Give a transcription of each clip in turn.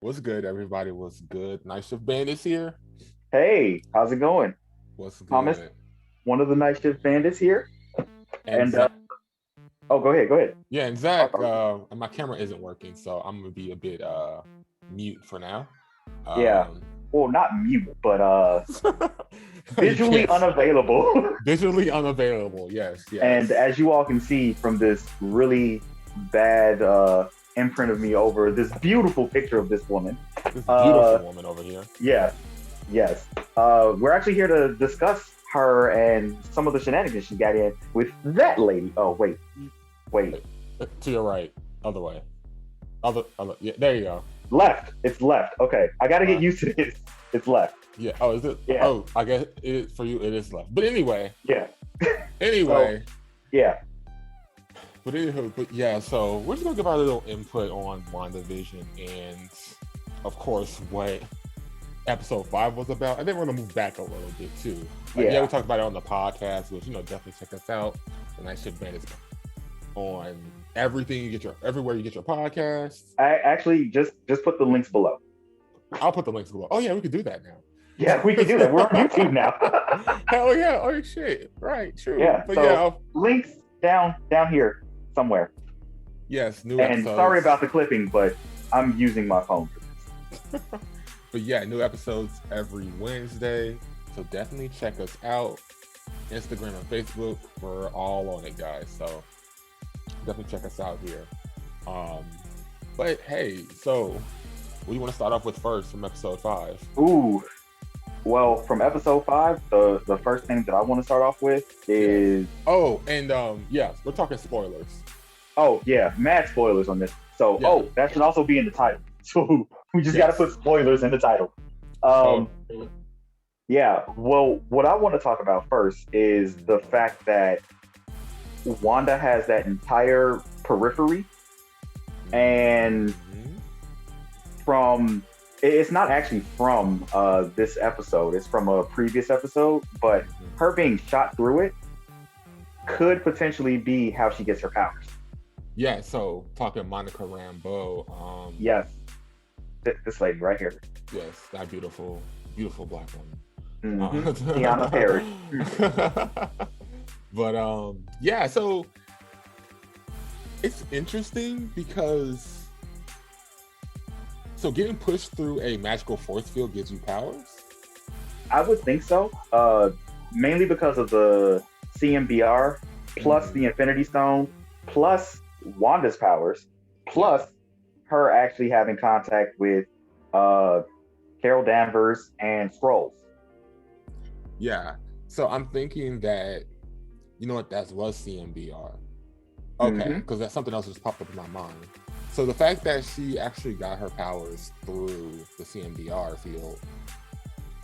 What's good, everybody? What's good? Night-Shift Bandits here. Hey, how's it going? What's Thomas, good? one of the Night-Shift Bandits here. And And Zach, oh, go ahead, go ahead. yeah, and Oh, Zach, sorry. my camera isn't working, so I'm gonna be a bit mute for now. Yeah. Um, Well, not mute, but you visually can't unavailable. visually unavailable. Yes, And yes. as you all can see from this really bad imprint of me over this beautiful picture of this woman. This beautiful Uh, woman over here. yes, yes. We're actually here to discuss her and some of the shenanigans she got in with that lady. Oh, wait. To your right, other way, other. Yeah, there you go. Left. It's left. Okay. I got to get Uh, used to this. It's left. yeah. Oh, is it? Yeah. Oh, I guess it for you. It is left. But anyway, Yeah. So, anyway. yeah. But anywho, but yeah, so we're just gonna give our little input on WandaVision and of course what episode 5 was about. And then we're gonna move back a little bit too. Like, yeah, we Yeah. talked about it on the podcast, which definitely check us out. The Night-Shift Bandits on everything you get your everywhere you get your podcasts. I actually just put the links below. I'll put the links below. Oh yeah, we could do that Yeah, we can do that. We're on YouTube now. now. Hell yeah, oh shit. Right, true. Yeah. But yeah, So links down here somewhere. yes, new And episodes. sorry about the clipping, but I'm using my phone. But yeah, new episodes every Wednesday. So definitely check us out. Instagram and Facebook. We're all on it, guys. So definitely check us out here. Um, but hey, so what do you want to start off with first from episode 5? Ooh. Well, from episode 5, the first thing that I want to start off with Yes. is Oh, and yeah, we're talking spoilers. oh yeah, mad spoilers on this. So Yeah. that should also be in the title. So we just got to Yes. put spoilers in the title. Oh, Yeah, well, what I want to talk about first is the fact that Wanda has that entire periphery, and mhm. from it's not actually from this episode, it's from a previous episode, but her being shot through it could potentially be how she gets her powers. Yeah, so talking Monica Rambeau, Yes, this lady right here. yes, that beautiful, beautiful black woman. Tiana Perry. But yeah, so it's interesting because so getting pushed through a magical force field gives you powers. I would think so, mainly because of the CMBR, plus the Infinity Stone, plus Wanda's powers, plus her actually having contact with Carol Danvers and Skrulls. Yeah, so I'm thinking that you know what that was CMBR. Okay, because that's something else just popped up in my mind. So the fact that she actually got her powers through the CMBR field,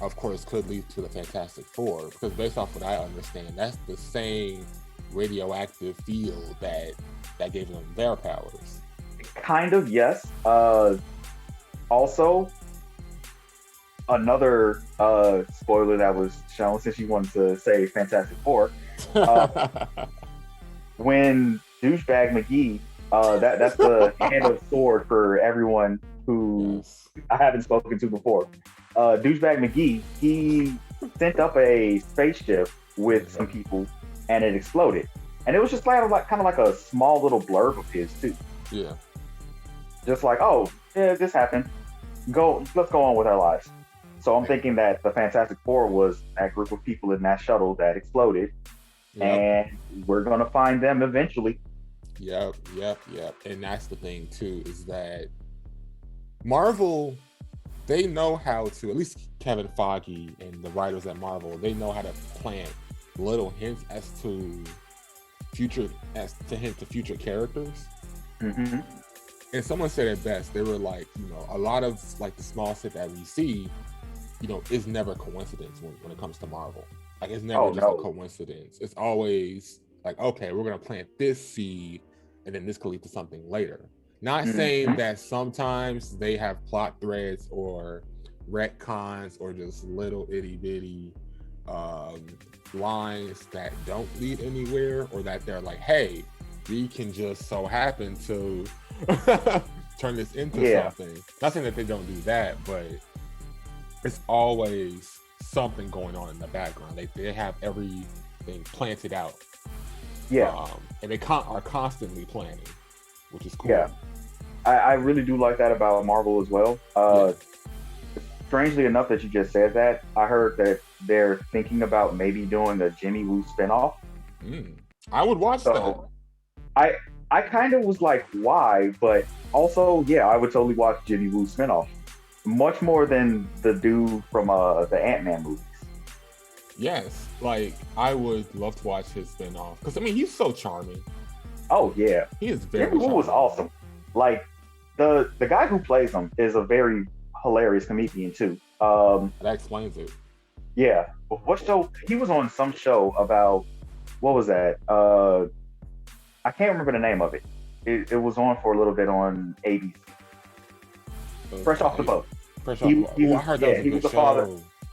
of course, could lead to the Fantastic Four, because based off what I understand, that's the same radioactive field that gave them their powers. Kind of, yes. Also, another spoiler that was shown, since you wanted to say Fantastic Four, when douchebag McGee, that's the hand of sword for everyone who Yes. I haven't spoken to before. Douchebag McGee, he sent up a spaceship with some people, and it exploded. And it was just kind of like a small little blurb of his too. Yeah. Just like, oh, yeah, this happened. Let's go on with our lives. So I'm thinking that the Fantastic Four was that group of people in that shuttle that exploded, Yep. and we're gonna find them eventually. Yep. And that's the thing too, is that Marvel, they know how to, at least Kevin Feige and the writers at Marvel, they know how to plant little hints as to hint to future characters. Mm-hmm. And someone said it best. They were like, a lot of like the small stuff that we see, is never coincidence when it comes to Marvel. Like it's never just a coincidence. It's always like, okay, we're gonna plant this seed, and then this could lead to something later. Not saying that sometimes they have plot threads or retcons or just little itty bitty lines that don't lead anywhere, or that they're like, hey, we can just so happen to turn this into something. Not saying that they don't do that, but it's always something going on in the background. They have everything planted out. Yeah. And they are constantly planning, which is cool. Yeah. I really do like that about Marvel as well. Strangely enough that you just said that, I heard that they're thinking about maybe doing a Jimmy Woo spinoff. I would watch that. I kind of was like, why? But also, yeah, I would totally watch Jimmy Woo spinoff. Much more than the dude from the Ant-Man movies. Yes, like I would love to watch his spinoff because I mean he's so charming. Oh yeah, he is very. Jimmy Woo was awesome. Like the guy who plays him is a very hilarious comedian too. That explains it. Yeah, what show? He was on some show about what was that? I can't remember the name of it. It was on for a little bit on ABC. Fresh Off the Boat. Fresh Off the Boat. I heard that was a good show. Father.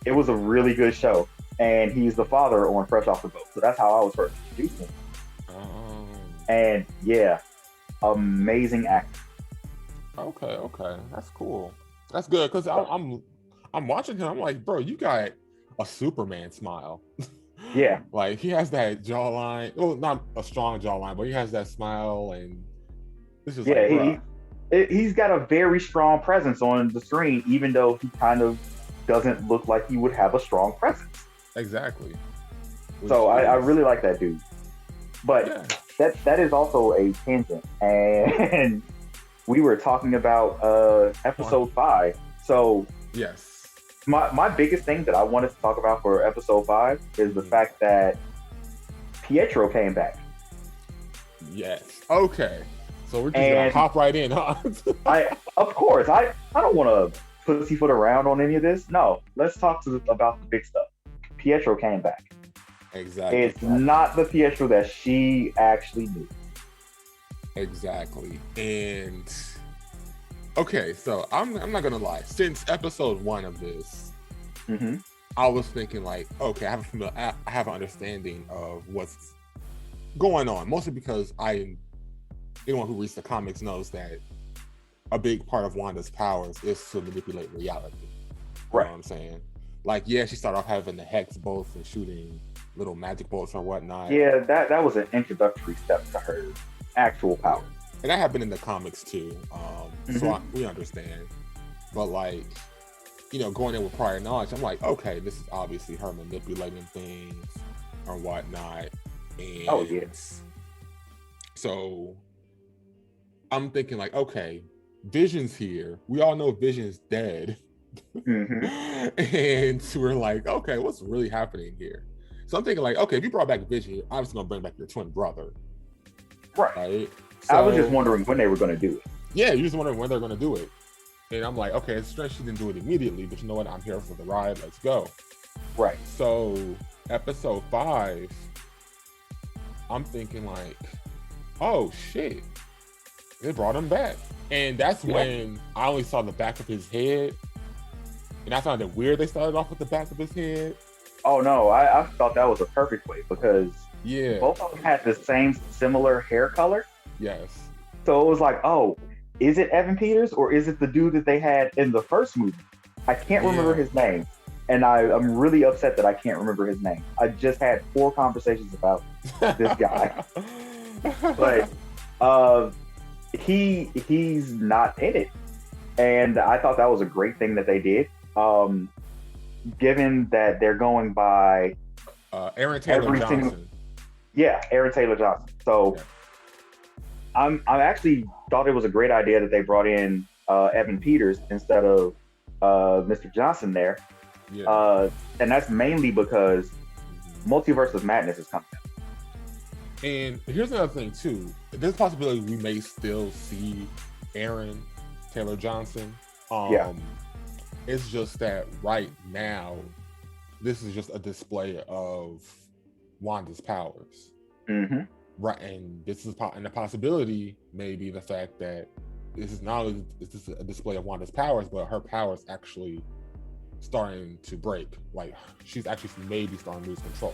It was a really good show, and he's the father on Fresh Off the Boat. So that's how I was first introduced to him. And yeah, amazing actor. Okay, that's cool. That's good because I'm watching him. I'm like, bro, you got a Superman smile. Yeah, like he has that jawline. Well, not a strong jawline, but he has that smile, and this is he's got a very strong presence on the screen, even though he kind of doesn't look like he would have a strong presence. Exactly. So I really like that dude. But that is also a tangent, and we were talking about episode 5. So yes. My biggest thing that I wanted to talk about for episode 5 is the fact that Pietro came back. Yes. Okay. So we're just gonna hop right in, huh? Of course. I don't want to pussyfoot around on any of this. No. Let's talk about the big stuff. Pietro came back. Exactly. It's not the Pietro that she actually knew. Exactly. And okay, so I'm not gonna lie. Since episode 1 of this, I was thinking like, okay, I have an understanding of what's going on. Mostly because anyone who reads the comics knows that a big part of Wanda's powers is to manipulate reality. Right. You know what I'm saying? Like, yeah, she started off having the Hex bolts and shooting little magic bolts or whatnot. Yeah, that was an introductory step to her actual power. And that happened in the comics too. So we understand. But like, going in with prior knowledge, I'm like, okay, this is obviously her manipulating things or whatnot. And so I'm thinking like, okay, Vision's here. We all know Vision's dead. And so we're like, okay, what's really happening here? So I'm thinking like, okay, if you brought back Vision, you're obviously gonna bring back your twin brother. Right? So, I was just wondering when they were gonna do it. Yeah, you're just wondering when they're gonna do it. And I'm like, okay, it's strange she didn't do it immediately, but you know what? I'm here for the ride. Let's go. Right. So episode 5, I'm thinking like, oh shit, they brought him back. And that's when I only saw the back of his head. And I found it weird they started off with the back of his head. Oh no, I thought that was a perfect way because both of them had the same similar hair color. Yes. So it was like, oh, is it Evan Peters or is it the dude that they had in the first movie? I can't remember his name. And I'm really upset that I can't remember his name. I just had 4 conversations about this guy. But he's not in it. And I thought that was a great thing that they did. Given that they're going by Aaron Taylor Johnson. Aaron Taylor Johnson. So I'm actually thought it was a great idea that they brought in Evan Peters instead of Mr. Johnson there. And that's mainly because Multiverse of Madness is coming out. And here's another thing too. There's a possibility we may still see Aaron Taylor Johnson. It's just that right now, this is just a display of Wanda's powers. Right, and this is and the possibility may be the fact that this is not only is this a display of Wanda's powers, but her powers actually starting to break. Like she's actually maybe starting to lose control.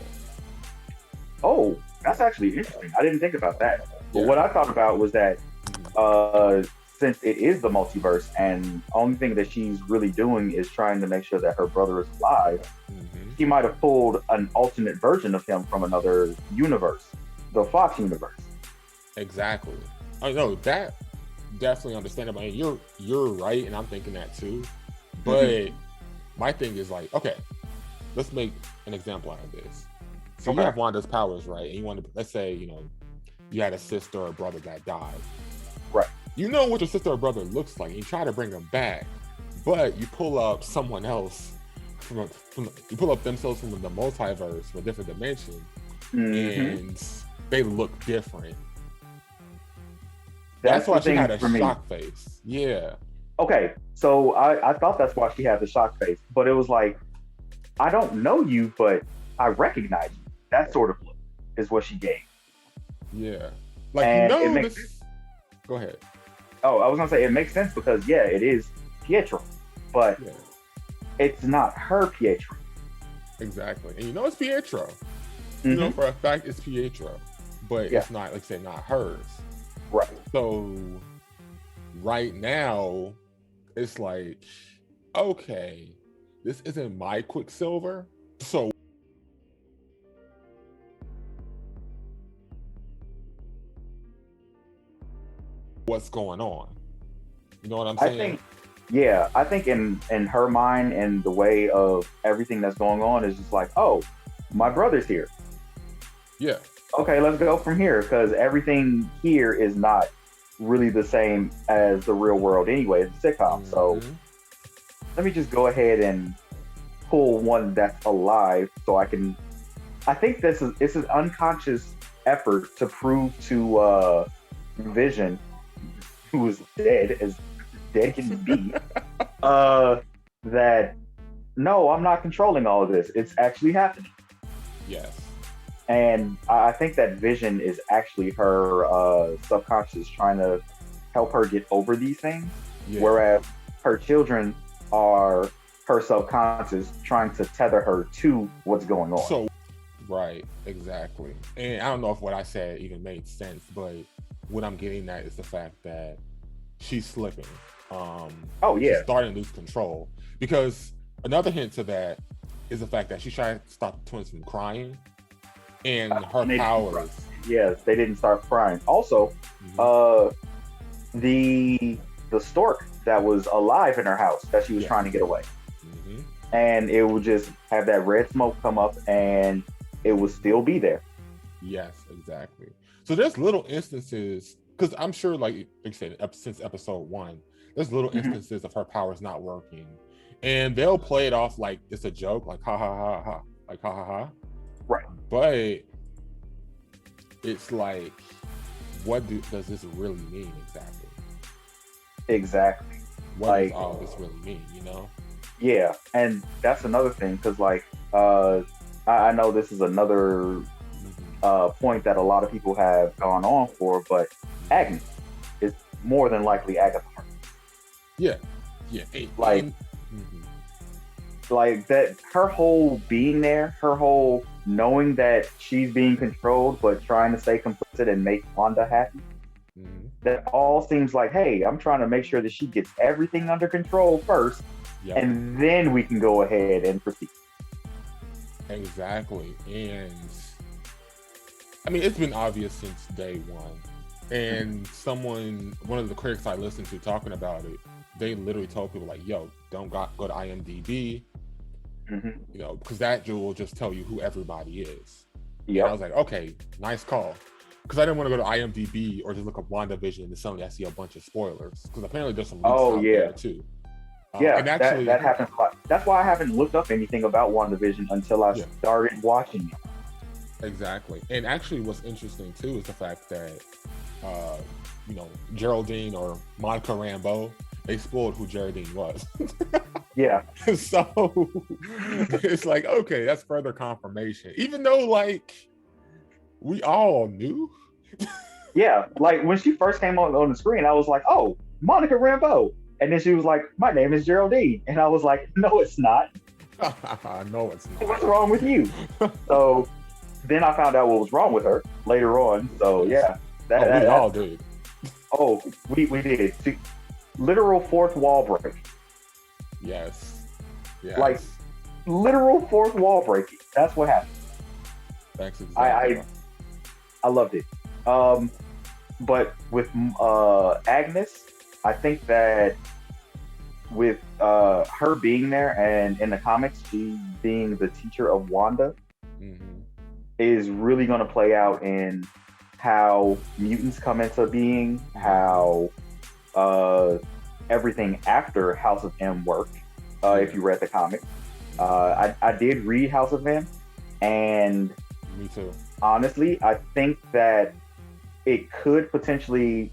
Oh, that's actually interesting. I didn't think about that. But what I thought about was that since it is the multiverse, and only thing that she's really doing is trying to make sure that her brother is alive, she might have pulled an alternate version of him from another universe, the Fox universe. Exactly. I know that definitely understandable. And you're right, and I'm thinking that too. But my thing is like, okay, let's make an example out of this. So you have Wanda's powers, right? And you want to, let's say, you had a sister or brother that died. Right. You know what your sister or brother looks like, and you try to bring them back, but you pull up someone else you pull up themselves from the multiverse, from a different dimension, and they look different. That's why she had a shock face. Yeah. Okay, so I thought that's why she had the shock face, but it was like, I don't know you, but I recognize you. That sort of look is what she gave. Yeah. Like, Go ahead. Oh, I was gonna say it makes sense because it is Pietro, but it's not her Pietro. Exactly, and it's Pietro. You know for a fact it's Pietro, but it's not, like say, not hers. Right. So right now, it's like, okay, this isn't my Quicksilver, so what's going on? You know what I'm saying? I think in her mind and the way of everything that's going on is just like, oh, my brother's here. Yeah. Okay, let's go from here, because everything here is not really the same as the real world anyway. It's a sitcom. So let me just go ahead and pull one that's alive so I think it's an unconscious effort to prove to Vision, who is dead as dead can be, that no, I'm not controlling all of this. It's actually happening. Yes. And I think that Vision is actually her subconscious trying to help her get over these things, whereas her children are her subconscious trying to tether her to what's going on. So, right, exactly. And I don't know if what I said even made sense, but what I'm getting at is the fact that she's slipping. She's starting to lose control. Because another hint to that is the fact that she's trying to stop the twins from crying. And her powers. Yeah, they didn't start crying. Also, the stork that was alive in her house that she was trying to get away. And it would just have that red smoke come up and it would still be there. Yes, exactly. So there's little instances, because I'm sure, like you said, since episode 1, there's little instances of her powers not working. And they'll play it off like it's a joke, like ha ha ha ha, like ha ha ha. Right. But it's like, what does this really mean exactly? Exactly. What does all this really mean, Yeah, and that's another thing, because I know this is another point that a lot of people have gone on for, but Agnes is more than likely Agatha Harkness. Yeah. Like that, her whole being there, her whole knowing that she's being controlled, but trying to stay complicit and make Wanda happy. That all seems like, hey, I'm trying to make sure that she gets everything under control first, and then we can go ahead and proceed. Exactly. And I mean, it's been obvious since day one. And one of the critics I listened to talking about it, they literally told people like, yo, don't go to IMDb, because that will just tell you who everybody is. Yeah. I was like, okay, nice call. Because I didn't want to go to IMDb or just look up WandaVision and suddenly I see a bunch of spoilers. Because apparently there's some leaks out there too. And actually, that happens a lot. That's why I haven't looked up anything about WandaVision until I started watching it. Exactly. And actually what's interesting too is the fact that Geraldine or Monica Rambeau, they spoiled who Geraldine was. Yeah. So it's like, okay, that's further confirmation. Even though we all knew. Yeah, like when she first came on the screen, I was like, oh, Monica Rambeau. And then she was like, my name is Geraldine. And I was like, no, it's not. No, it's not. What's wrong with you? So then I found out what was wrong with her later on. So yeah. We all did. Oh, we did. See, literal fourth wall break. Yes. Yes. Like literal fourth wall breaking. That's what happened. That's exactly. I loved it. But with Agnes, I think that with her being there and in the comics, she being the teacher of Wanda, is really going to play out in how mutants come into being, how everything after House of M worked. If you read the comics, I did read House of M, and me too. Honestly, I think that it could potentially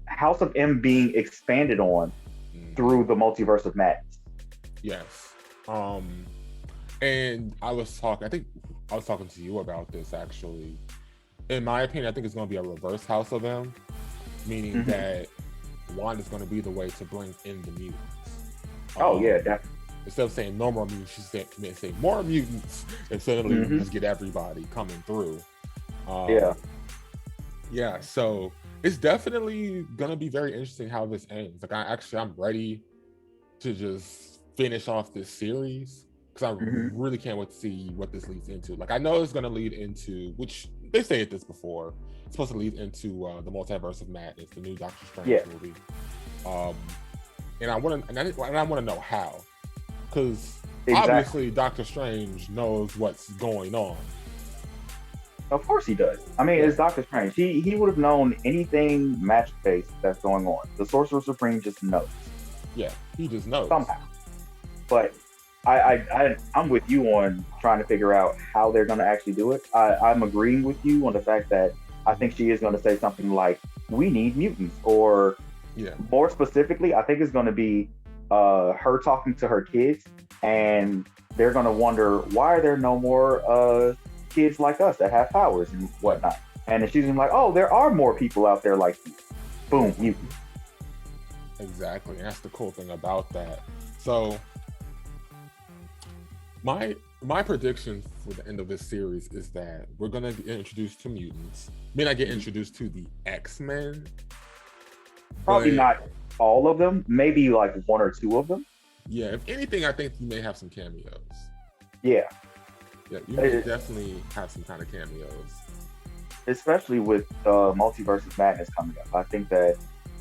House of M being expanded on through the multiverse of madness. Yes. And I think I was talking to you about this actually. In my opinion, I think it's going to be a reverse House of M, meaning that Wanda's going to be the way to bring in the mutants. Yeah, definitely. Instead of saying no more mutants, she say more mutants, and suddenly you just get everybody coming through. Yeah, so it's definitely gonna be very interesting how this ends. Like I'm ready to just finish off this series because I really can't wait to see what this leads into. Like I know it's gonna lead into, which they said this before, it's supposed to lead into the Multiverse of Madness, the new Doctor Strange movie. And I want to know how, because obviously Doctor Strange knows what's going on. Of course he does. I mean, it's Doctor Strange. He would have known anything magic-based that's going on. The Sorcerer Supreme just knows. Yeah, he just knows. Somehow. But I'm with you on trying to figure out how they're going to actually do it. I'm agreeing with you on the fact that I think she is going to say something like, we need mutants. Or more specifically, I think it's going to be her talking to her kids, and they're going to wonder, why are there no more kids like us that have powers and whatnot? And then she's like, oh, there are more people out there like you. Boom, mutant. Exactly, and that's the cool thing about that. So my prediction for the end of this series is that we're gonna get introduced to mutants. May not get introduced to the X-Men. Probably not all of them. Maybe like one or two of them. Yeah, if anything, I think you may have some cameos. Yeah, you may definitely have some kind of cameos. Especially with Multiverse of Madness coming up. I think that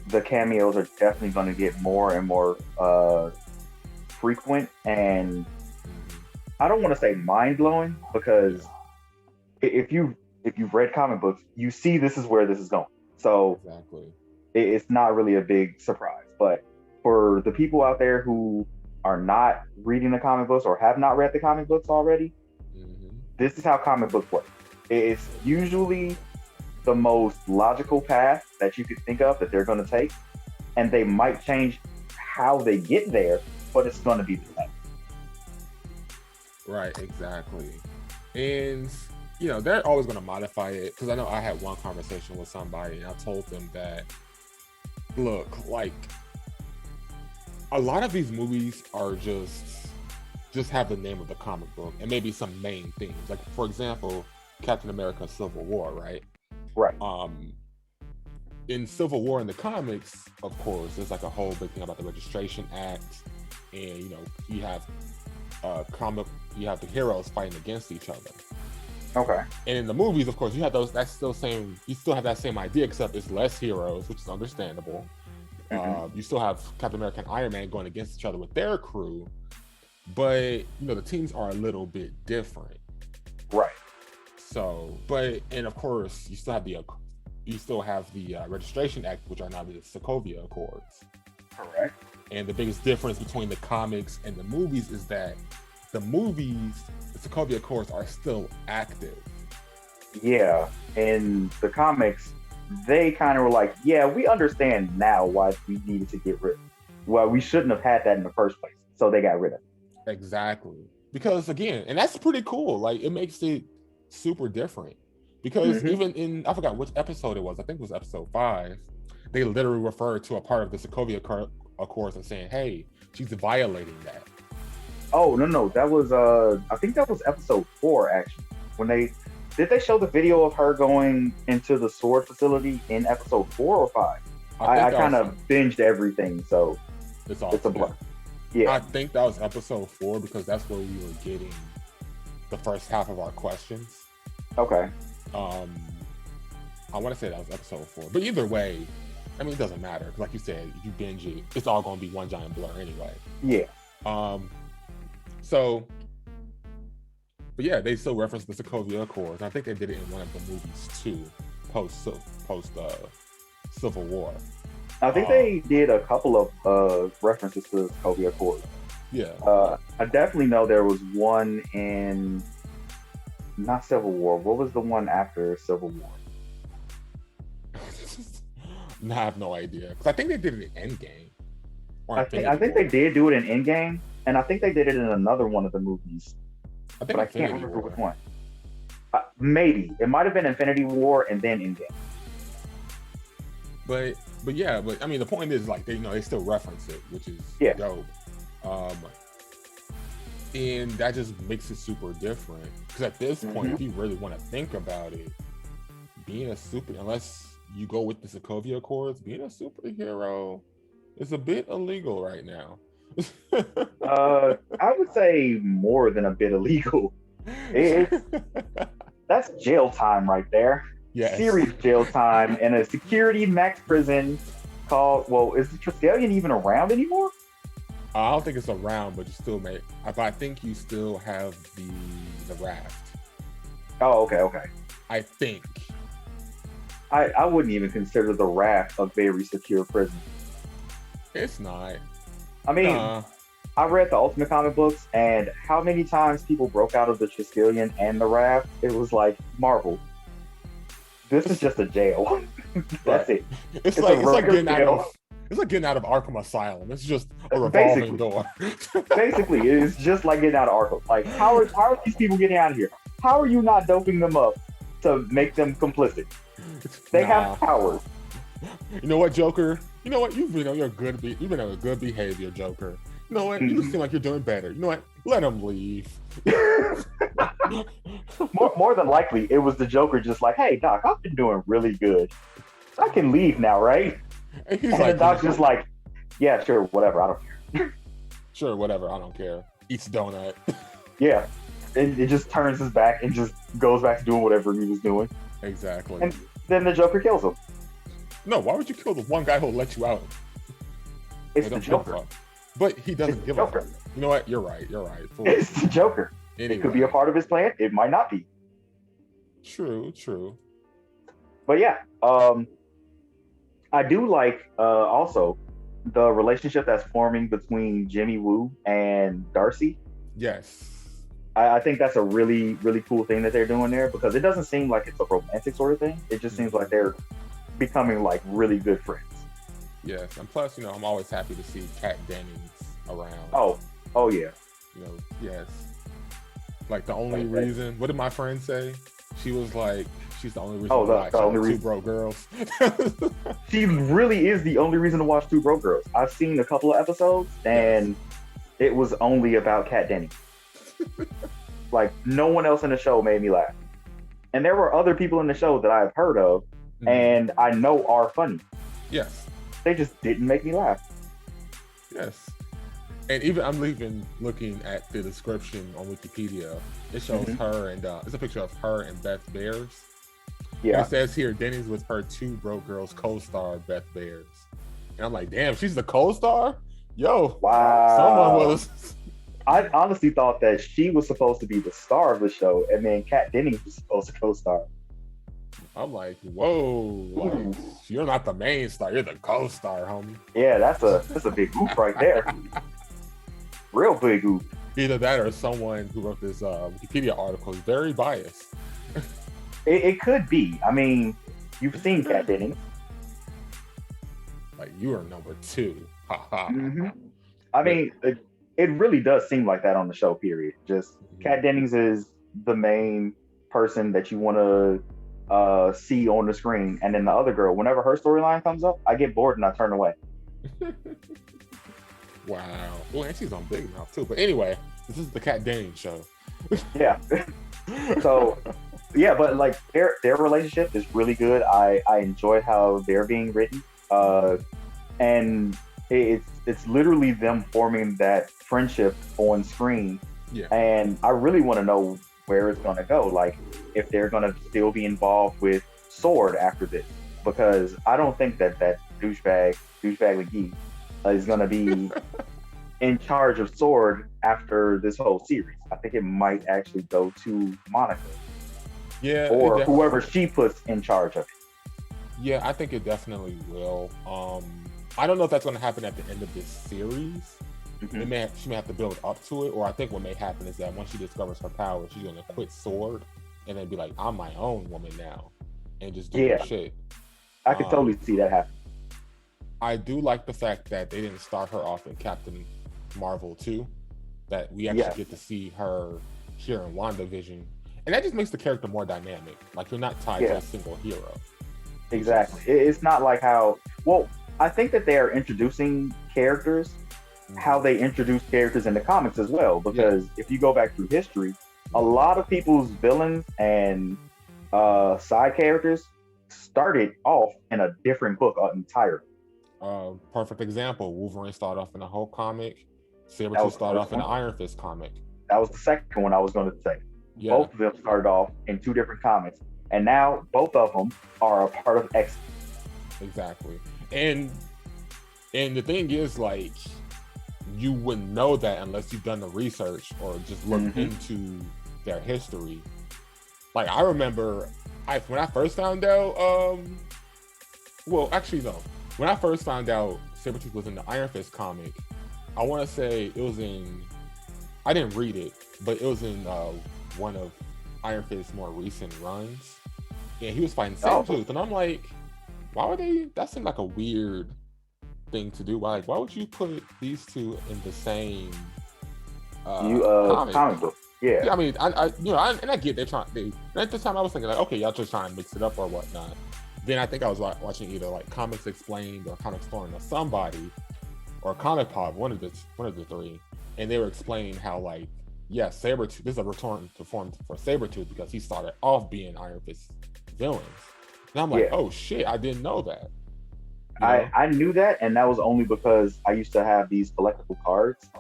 the cameos are definitely going to get more and more frequent, and I don't want to say mind-blowing, because if you've read comic books, you see this is where this is going. So exactly, it's not really a big surprise. But for the people out there who are not reading the comic books or have not read the comic books already, this is how comic books work. It's usually the most logical path that you could think of that they're going to take, and they might change how they get there, but it's going to be the same. Right, exactly. And they're always going to modify it, because I know I had one conversation with somebody and I told them that, look, like a lot of these movies are just have the name of the comic book and maybe some main themes. Like, for example, Captain America Civil War, right? Right. In Civil War in the comics, of course, there's like a whole big thing about the Registration Act, and you have the heroes fighting against each other. Okay. And in the movies, of course, you have those. You still have that same idea, except it's less heroes, which is understandable. You still have Captain America and Iron Man going against each other with their crew, but the teams are a little bit different. Right. So, and of course, you still have the Registration Act, which are now the Sokovia Accords. Correct. And the biggest difference between the comics and the movies is that the movies, the Sokovia Accords, are still active. Yeah, in the comics, they kind of were like, yeah, we understand now why we needed to get rid of it. Well, we shouldn't have had that in the first place, so they got rid of it. Exactly. Because again, and that's pretty cool. Like, it makes it super different. Because even I forgot which episode it was, I think it was episode 5, they literally referred to a part of the Sokovia Accords and saying, hey, she's violating that. Oh, no, that was, I think that was episode 4, actually, when they did they show the video of her going into the sword facility in episode 4 or 5? I kind of binged everything, so it's a blur. Yeah, I think that was episode 4 because that's where we were getting the first half of our questions. Okay. I want to say that was episode 4, but either way, I mean, it doesn't matter. Like you said, if you binge it, it's all going to be one giant blur anyway. Yeah. So, but yeah, they still reference the Sokovia Accords. I think they did it in one of the movies too, post Civil War. I think they did a couple of references to the Sokovia Accords. Yeah. I definitely know there was one in not Civil War. What was the one after Civil War? I have no idea because I think they did it in Endgame. I think they did do it in Endgame, and I think they did it in another one of the movies. But I can't remember which one. Maybe it might have been Infinity War and then Endgame. But I mean, the point is like they still reference it, which is dope. And that just makes it super different because at this point, if you really want to think about it, being a unless you go with the Sokovia Accords, being a superhero is a bit illegal right now. I would say more than a bit illegal. That's jail time right there. Yes. Serious jail time in a security max prison called, well, is the Triskelion even around anymore? I don't think it's around, but you still may. I think you still have the raft. Oh, okay. I think. I wouldn't even consider the raft a very secure prison. It's not. I mean, I read the Ultimate comic books, and how many times people broke out of the Triskelion and the raft? It was like Marvel. This is just a jail. That's it. It's like getting out of Arkham Asylum. It's just a revolving door. Basically, it's just like getting out of Arkham. Like, how are these people getting out of here? How are you not doping them up to make them complicit? They have powers. You know what, Joker? You know what? You've been on a good behavior, Joker. You know what? You seem like you're doing better. You know what? Let him leave. more than likely, it was the Joker just like, hey, Doc, I've been doing really good. I can leave now, right? And the Doc's just like, yeah, sure, whatever. I don't care. Sure, whatever. I don't care. Eats donut. Yeah. And it just turns his back and just goes back to doing whatever he was doing. Exactly. And then the Joker kills him. No, why would you kill the one guy who'll let you out? It's the Joker. But he doesn't give a fuck. You know what? You're right. Fool. It's the Joker. Anyway. It could be a part of his plan. It might not be. True. But yeah, I do like also the relationship that's forming between Jimmy Woo and Darcy. Yes. I think that's a really, really cool thing that they're doing there because it doesn't seem like it's a romantic sort of thing. It just seems like they're becoming like really good friends. Yes, and plus, I'm always happy to see Kat Dennings around. Oh yeah. Yes. Like the only reason, what did my friend say? She was like, she's the only reason to watch Two Broke Girls. She really is the only reason to watch Two Broke Girls. I've seen a couple of episodes and it was only about Kat Dennings. Like no one else in the show made me laugh. And there were other people in the show that I've heard of and I know are funny. Yes. They just didn't make me laugh. Yes. And even I'm looking at the description on Wikipedia. It shows her and it's a picture of her and Beth Bears. Yeah. And it says here Dennings with her Two Broke Girls co-star Beth Bears. And I'm like, damn, she's the co-star? Yo. Wow. Someone was. I honestly thought that she was supposed to be the star of the show, and then Kat Dennings was supposed to co-star. I'm like, whoa, like, you're not the main star, you're the co-star, homie. Yeah, that's a big oop right there. Real big oop. Either that or someone who wrote this Wikipedia article is very biased. It could be. I mean, you've seen Kat Dennings. Like, you are number 2. Ha ha. I mean, it really does seem like that on the show, period. Just Kat Dennings is the main person that you want to see on the screen. And then the other girl, whenever her storyline comes up, I get bored and I turn away. Wow. Well, and she's on Big Mouth too. But anyway, this is the Kat Dennings show. Yeah. So yeah, but like their relationship is really good. I enjoy how they're being written, and it's literally them forming that friendship on screen. Yeah. And I really want to know where it's going to go. Like if they're going to still be involved with Sword after this, because I don't think that douchebag McGee is going to be in charge of Sword after this whole series. I think it might actually go to Monica. Yeah. Or whoever she puts in charge of it. Yeah, I think it definitely will. I don't know if that's going to happen at the end of this series. Mm-hmm. She may have to build up to it, or I think what may happen is that once she discovers her power, she's going to quit Sword and then be like, I'm my own woman now, and just do her shit. I could totally see that happen. I do like the fact that they didn't start her off in Captain Marvel 2, that we actually get to see her here in WandaVision. And that just makes the character more dynamic. Like, you're not tied to a single hero. Exactly. It's not like how... Well, I think that they are introducing characters how they introduce characters in the comics as well. Because if you go back through history, a lot of people's villains and side characters started off in a different book entirely. Perfect example. Wolverine started off in a Hulk comic. Sabretooth started off in an Iron Fist comic. That was the second one I was going to say. Yeah. Both of them started off in two different comics. And now both of them are a part of X. Exactly. And the thing is, like, you wouldn't know that unless you've done the research or just looked into their history. Like, I remember when I first found out, well, actually, no. When I first found out Sabretooth was in the Iron Fist comic, I want to say it was I didn't read it, but it was in one of Iron Fist's more recent runs. And he was fighting Sabretooth, and I'm like, why would they? That seemed like a weird thing to do. Why would you put these two in the same comic book? Yeah. I mean, I get they're trying. At the time, I was thinking like, okay, y'all just trying to mix it up or whatnot. Then I think I was watching either like Comics Explained or Comic Store or somebody, or Comic Pod, one of the three, and they were explaining how like, yes, Sabretooth, this is a return to form for Sabretooth because he started off being Iron Fist villains. And I'm like, oh shit, I didn't know that. I knew that, and that was only because I used to have these collectible cards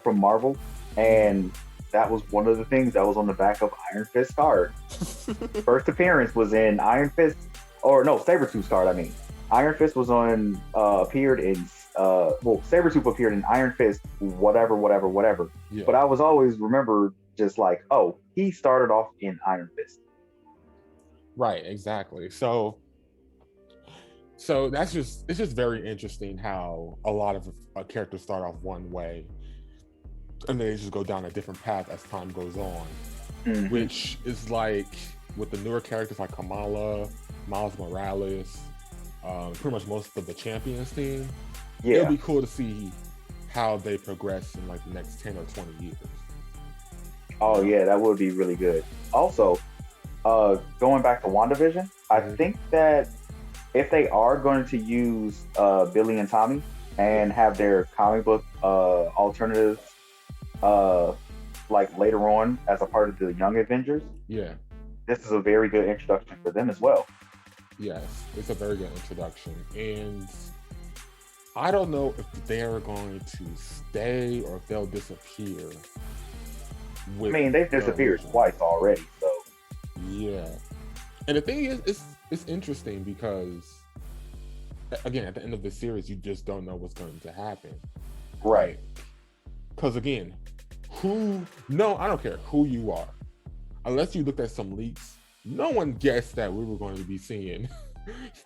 from Marvel, and that was one of the things that was on the back of Iron Fist card. First appearance was in Iron Fist, or no, Sabretooth's card, I mean. Iron Fist was appeared in, Sabretooth appeared in Iron Fist, whatever. Yeah. But I was always remember just like, oh, he started off in Iron Fist. Right, exactly. So it's just very interesting how a lot of characters start off one way and they just go down a different path as time goes on, which is like with the newer characters like Kamala, Miles Morales, pretty much most of the Champions team. Yeah, it'll be cool to see how they progress in like the next 10 or 20 years. Oh yeah, that would be really good. Also, going back to WandaVision, I think that if they are going to use Billy and Tommy and have their comic book alternatives like later on as a part of the Young Avengers, this is a very good introduction for them as well. Yes, it's a very good introduction, and I don't know if they're going to stay or if they'll disappear. I mean, they've disappeared twice already, so yeah. And the thing is, it's interesting because, again, at the end of the series, you just don't know what's going to happen. Right. Because, again, I don't care who you are. Unless you looked at some leaks, no one guessed that we were going to be seeing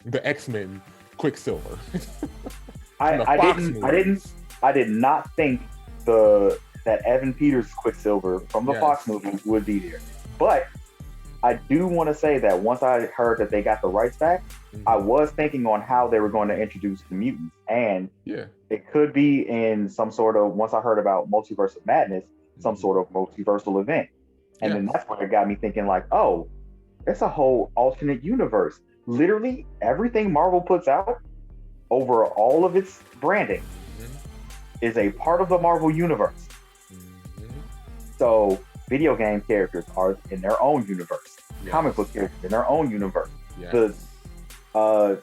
the X-Men Quicksilver. I did not think that Evan Peters Quicksilver from the Fox movie would be there. But I do want to say that once I heard that they got the rights back, I was thinking on how they were going to introduce the mutants. And it could be in some sort of, once I heard about Multiverse of Madness, some sort of multiversal event. And then that's where it got me thinking like, oh, it's a whole alternate universe. Literally everything Marvel puts out over all of its branding is a part of the Marvel universe. So video game characters are in their own universe. comic book characters in their own universe. Yes.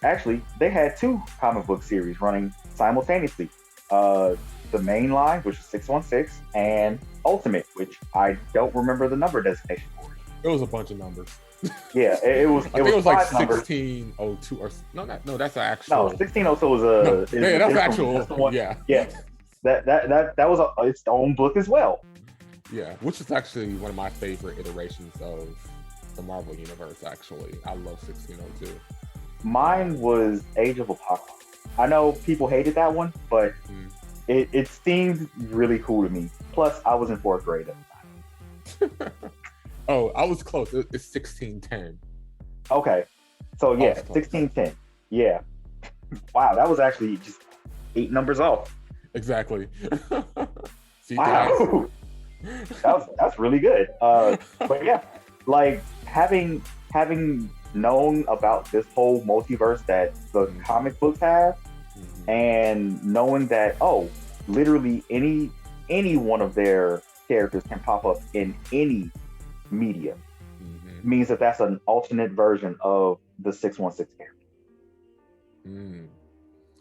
Actually, they had 2 comic book series running simultaneously. The main line, which is 616, and Ultimate, which I don't remember the number designation for. It was a bunch of numbers. Yeah, it was. I think it was like 1602 1602 or no, that's an actual. No, 1602 was that's actual. Yeah. That was its own book as well. Yeah, which is actually one of my favorite iterations of the Marvel universe. Actually, I love 1602. Mine was Age of Apocalypse. I know people hated that one, but it seemed really cool to me. Plus, I was in 4th grade at the time. Oh, I was close. It's 1610. Okay, so yeah, 1610. Yeah. Wow, that was actually just 8 numbers off. Exactly. See, wow, that's really good. But yeah, like having known about this whole multiverse that the comic books have, and knowing that literally any one of their characters can pop up in any media means that that's an alternate version of the 616 character.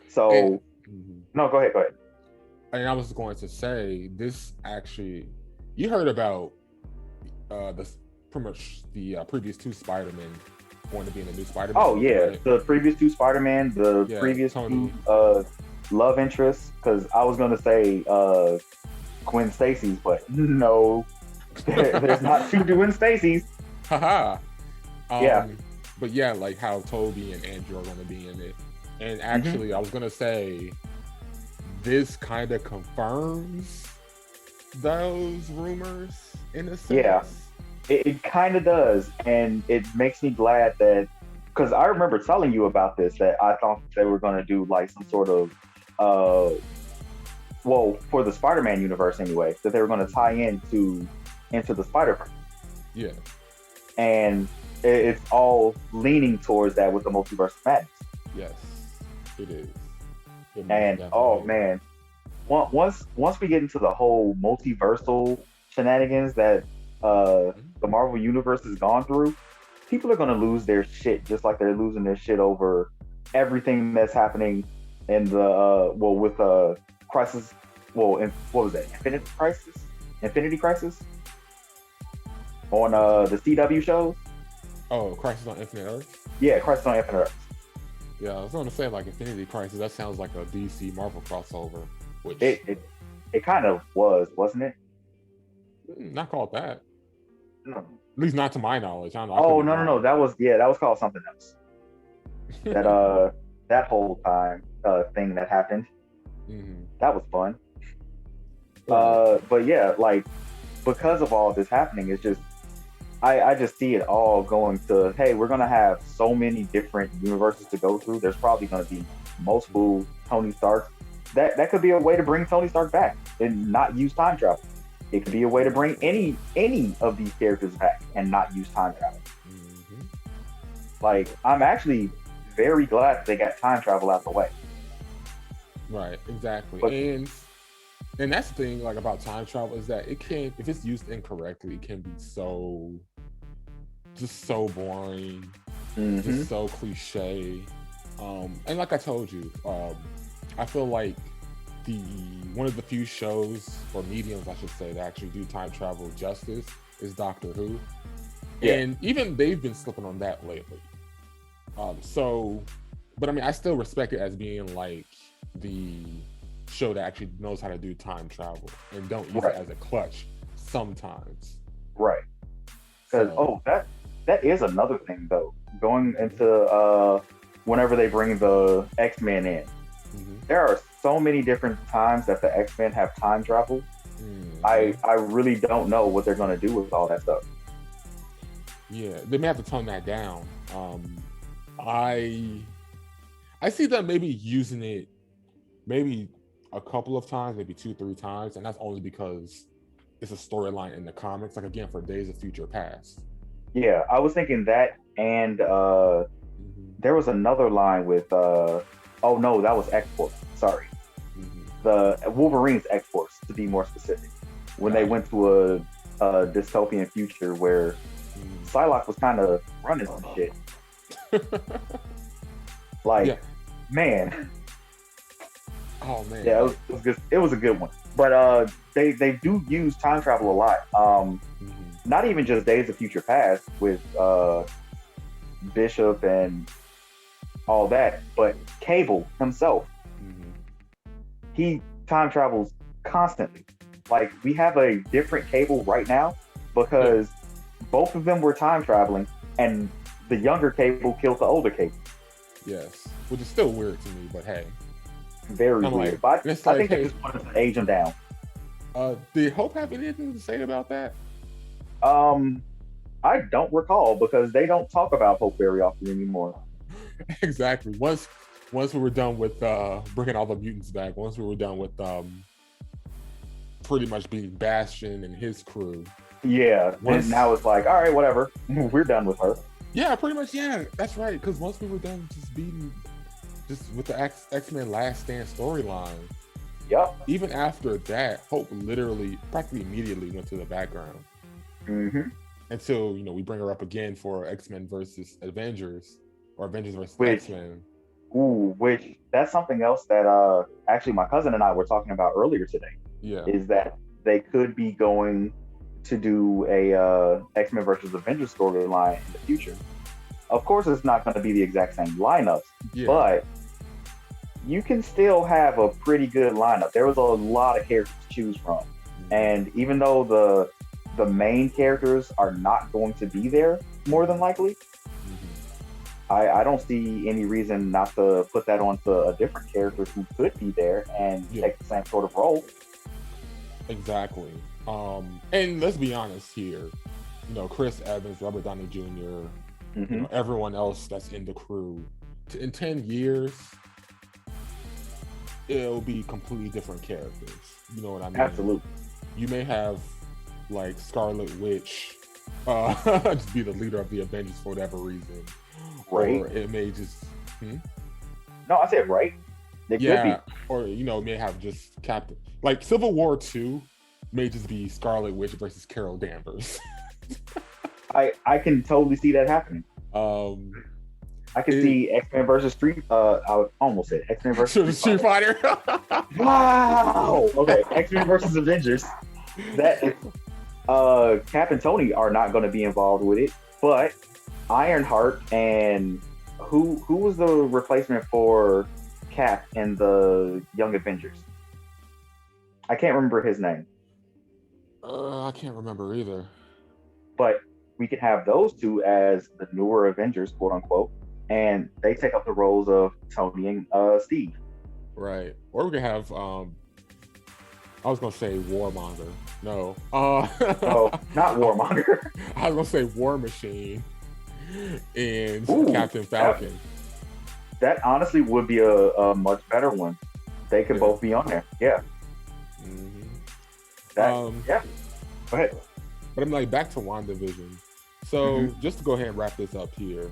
So no, go ahead. And I was going to say, this actually, you heard about pretty much the previous 2 Spider-Men going to be in the new Spider-Man. Oh yeah, right? The previous 2 Spider-Man, previous Tony. 2 love interests. Because I was going to say Gwen Stacy's, but no, there's not 2 Gwen Stacy's. Haha. Yeah. But yeah, like how Toby and Andrew are going to be in it. And actually, I was going to say, this kind of confirms those rumors in a sense. Yeah, it kind of does. And it makes me glad that, because I remember telling you about this, that I thought they were going to do like some sort of, for the Spider-Man universe anyway, that they were going to tie into the Spider-Verse. Yeah. And it's all leaning towards that with the Multiverse of Madness. Yes, it is. And man, once we get into the whole multiversal shenanigans that the Marvel universe has gone through, people are going to lose their shit, just like they're losing their shit over everything that's happening in the with Crisis. What was that? Infinity Crisis on the CW shows. Oh, Crisis on Infinite Earths. Yeah, Crisis on Infinite Earths. Yeah, I was going to say, like, Infinity Crisis, that sounds like a DC Marvel crossover. Which it kind of was, wasn't it? Not called that. No. At least not to my knowledge. I don't know. Oh, no. That was called something else. That whole time thing that happened. That was fun. But yeah, like, because of all this happening, it's just, I just see it all going to, hey, we're going to have so many different universes to go through. There's probably going to be multiple Tony Starks. That could be a way to bring Tony Stark back and not use time travel. It could be a way to bring any of these characters back and not use time travel. Like, I'm actually very glad that they got time travel out the way. Right, exactly. But, and that's the thing, like, about time travel, is that it can, if it's used incorrectly, it can be so boring, just so cliche. And like I told you, I feel like one of the few shows, or mediums I should say, that actually do time travel justice is Doctor Who. Yeah. And even they've been slipping on that lately. But I mean, I still respect it as being like the show that actually knows how to do time travel and don't use it as a clutch sometimes. Right. Because that is another thing though. Going into whenever they bring the X-Men in, there are so many different times that the X-Men have time travel. I really don't know what they're going to do with all that stuff. Yeah, they may have to tone that down. I see them maybe using it maybe a couple of times, maybe 2-3 times, and that's only because it's a storyline in the comics, like again for Days of Future Past. Yeah, I was thinking that, and there was another line with that was X-Force. Sorry, the Wolverine's X-Force, to be more specific. When they went to a dystopian future where Psylocke was kind of running some shit. Like, yeah. Man. Oh man. Yeah, it was good. It was a good one. But they do use time travel a lot. Not even just Days of Future Past with Bishop and all that, but Cable himself. He time travels constantly. Like, we have a different Cable right now because both of them were time traveling, and the younger Cable killed the older Cable. Yes, which is still weird to me, but hey. Very weird. But I think they just wanted to age him down. Did Hope have anything to say about that? I don't recall, because they don't talk about Hope very often anymore. Exactly. Once we were done with bringing all the mutants back, once we were done with pretty much beating Bastion and his crew. Yeah. And now it's like, all right, whatever. We're done with her. Yeah, pretty much. Yeah, that's right. Because once we were done just with the X-Men Last Stand storyline. Yep. Even after that, Hope literally, practically immediately went to the background. Until, we bring her up again for X-Men versus Avengers, or Avengers versus X-Men. Which that's something else that actually my cousin and I were talking about earlier today. Yeah. Is that they could be going to do a X-Men versus Avengers storyline in the future. Of course, it's not going to be the exact same lineups, but you can still have a pretty good lineup. There was a lot of characters to choose from, and even though the main characters are not going to be there, more than likely, I don't see any reason not to put that onto a different character who could be there and take the same sort of role. Exactly. And let's be honest here, Chris Evans, Robert Downey Jr., everyone else that's in the crew, in 10 years, it'll be completely different characters. You know what I mean? Absolutely. You may have, like, Scarlet Witch just be the leader of the Avengers for whatever reason. Right. Or it may just... No, I said right. It could be. Or, it may have just Captain... Like, Civil War 2 may just be Scarlet Witch versus Carol Danvers. I can totally see that happening. I can see X-Men versus Street. I almost said X-Men versus Street Fighter. Wow. Okay, X-Men versus Avengers. That Cap and Tony are not going to be involved with it, but Ironheart and who was the replacement for Cap in the Young Avengers? I can't remember his name. I can't remember either. But we could have those two as the newer Avengers, quote unquote, and they take up the roles of Tony and Steve. Right. Or we could have I was gonna say Warmonger. No. Oh, not Warmonger. I was gonna say War Machine and Captain Falcon. That honestly would be a much better one. They could both be on there. Yeah. Go ahead. But I'm like, back to WandaVision. So just to go ahead and wrap this up here.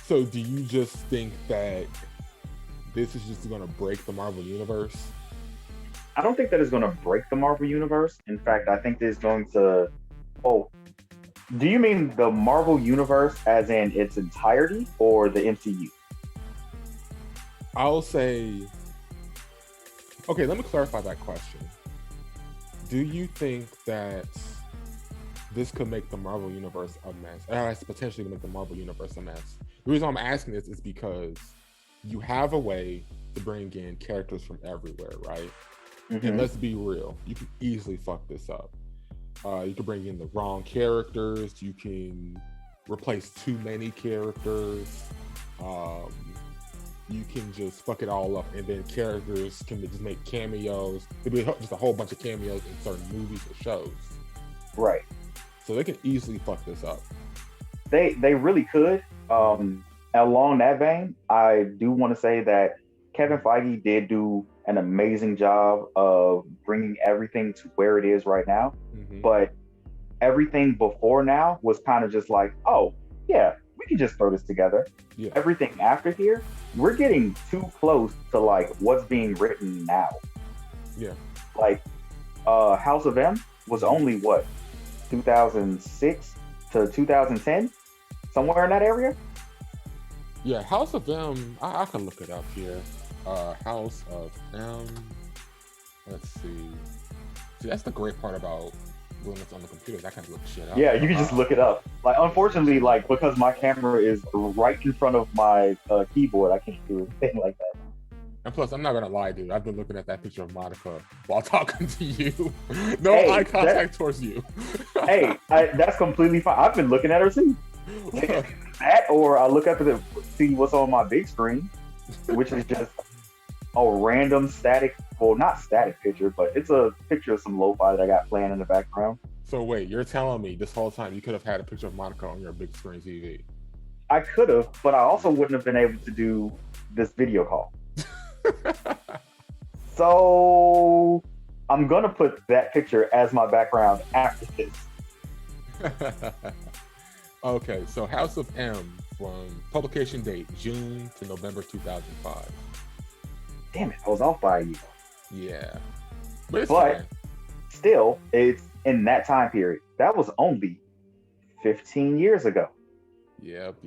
So do you just think that this is just going to break the Marvel Universe? I don't think that it's going to break the Marvel Universe. In fact, I think it's going to... Oh, do you mean the Marvel Universe as in its entirety or the MCU? I'll say... Okay, let me clarify that question. Do you think that this could make the Marvel Universe a mess? Potentially make the Marvel Universe a mess. The reason I'm asking this is because you have a way to bring in characters from everywhere, right? And let's be real, you can easily fuck this up. You can bring in the wrong characters. You can replace too many characters. You can just fuck it all up, and then characters can just make cameos. There'll be just a whole bunch of cameos in certain movies or shows. Right. So they can easily fuck this up. They really could. Along that vein, I do want to say that Kevin Feige did do an amazing job of bringing everything to where it is right now. But everything before now was kind of just like, oh, yeah, we can just throw this together. Yeah. Everything after here, we're getting too close to like what's being written now. Yeah. Like House of M was only what, 2006 to 2010, somewhere in that area. Yeah, House of M. I can look it up here. House of M. Let's see. See, that's the great part about doing this on the computers. I can look shit up. Yeah, you can just look it up. Like, unfortunately, like because my camera is right in front of my keyboard, I can't do anything like that. And plus, I'm not gonna lie, dude. I've been looking at that picture of Monica while talking to you. No Hey, eye contact towards you. Hey, that's completely fine. I've been looking at her too. That, or I look up to see what's on my big screen, which is just a random static, well, not static picture, but it's a picture of some lo-fi that I got playing in the background. So wait, you're telling me this whole time you could have had a picture of Monica on your big screen TV? I could have, but I also wouldn't have been able to do this video call. So I'm gonna put that picture as my background after this. Okay, so House of M from publication date June to November 2005. Damn it, I was off by a year. Yeah, but fine. Still, it's in that time period. That was only 15 years ago. Yep.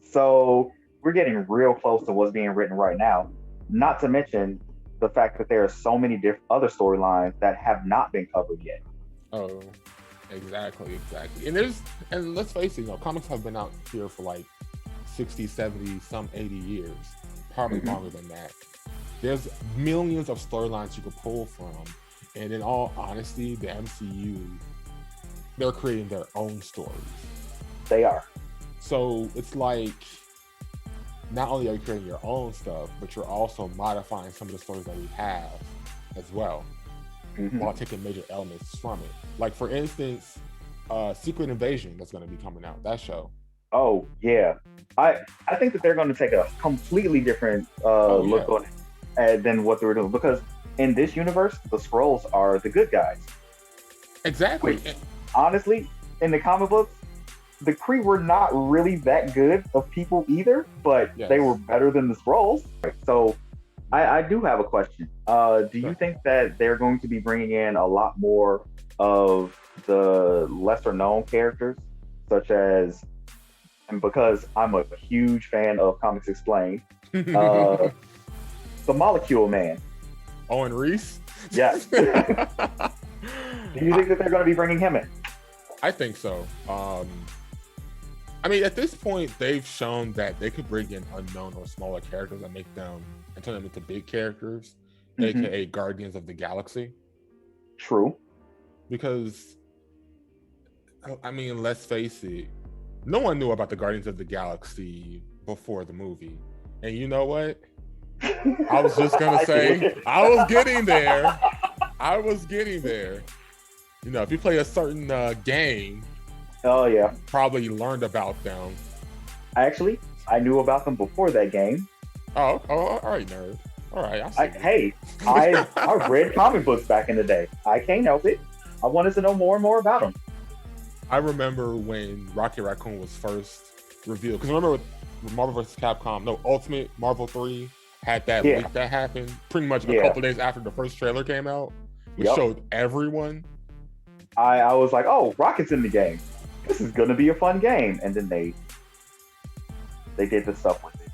So we're getting real close to what's being written right now. Not to mention the fact that there are so many different other storylines that have not been covered yet. Oh, exactly. And let's face it, comics have been out here for like 60, 70, some 80 years, probably longer than that. There's millions of storylines you could pull from, and in all honesty, the MCU, they're creating their own stories. They are. So it's like, not only are you creating your own stuff, but you're also modifying some of the stories that we have as well, while taking major elements from it. Like, for instance, Secret Invasion that's going to be coming out, that show. Oh, yeah. I think that they're going to take a completely different look on it than what they were doing, because in this universe, the Skrulls are the good guys. Exactly. Which, honestly, in the comic books, the Kree were not really that good of people either, but they were better than the Skrulls. So I do have a question. Do you think that they're going to be bringing in a lot more of the lesser known characters, such as, and because I'm a huge fan of Comics Explained, the Molecule Man. Owen Reese? Yes. Do you think that they're going to be bringing him in? I think so. I mean, at this point, they've shown that they could bring in unknown or smaller characters and make them and turn them into big characters, aka Guardians of the Galaxy. True. Because, I mean, let's face it, no one knew about the Guardians of the Galaxy before the movie. And you know what? I was just gonna say, I was getting there. If you play a certain game, oh yeah, probably learned about them. Actually, I knew about them before that game. Oh, all right, nerd. All right, I read comic books back in the day. I can't help it. I wanted to know more and more about them. I remember when Rocket Raccoon was first revealed, because remember with Marvel vs. Capcom, Ultimate Marvel 3 had that leak that happened pretty much a couple days after the first trailer came out, which showed everyone. I was like, oh, Rocket's in the game. This is going to be a fun game. And then they did the stuff with it.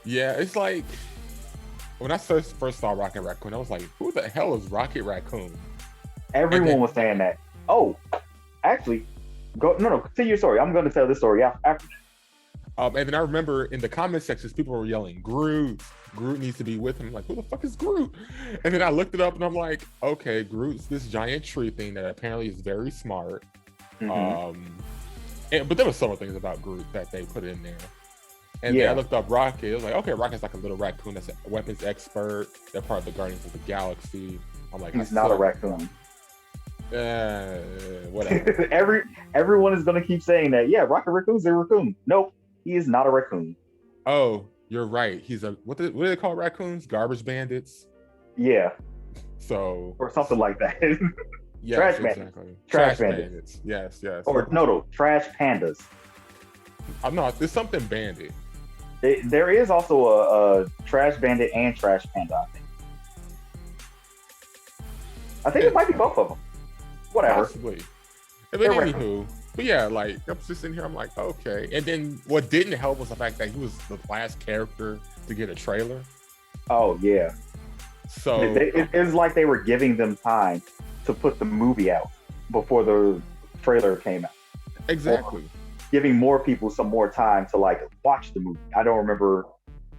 Yeah, it's like, when I first saw Rocket Raccoon, I was like, who the hell is Rocket Raccoon? Everyone was saying that. Oh, actually, continue your story. I'm going to tell this story after. And then I remember in the comment sections, people were yelling, Groot needs to be with him. I'm like, who the fuck is Groot? And then I looked it up and I'm like, okay, Groot's this giant tree thing that apparently is very smart. But there were some other things about Groot that they put in there. And then I looked up Rocket. It was like, okay, Rocket's like a little raccoon that's a weapons expert. They're part of the Guardians of the Galaxy. I'm like, he's not a raccoon. Whatever. Everyone is going to keep saying that. Yeah, Rocket Raccoon's a raccoon. Nope, he is not a raccoon. Oh, you're right. He's what do they call raccoons? Garbage bandits? Yeah. So. Or something like that. Yes, trash bandits. Exactly. Trash bandits. Yes. Or trash pandas. No, there's something bandit. There is also a trash bandit and trash panda, I think it might be both of them. Whatever. Possibly. But anywho, but yeah, like I'm just sitting here, I'm like, okay. And then what didn't help was the fact that he was the last character to get a trailer. Oh yeah. So it was like they were giving them time to put the movie out before the trailer came out. Exactly. Or giving more people some more time to like watch the movie. I don't remember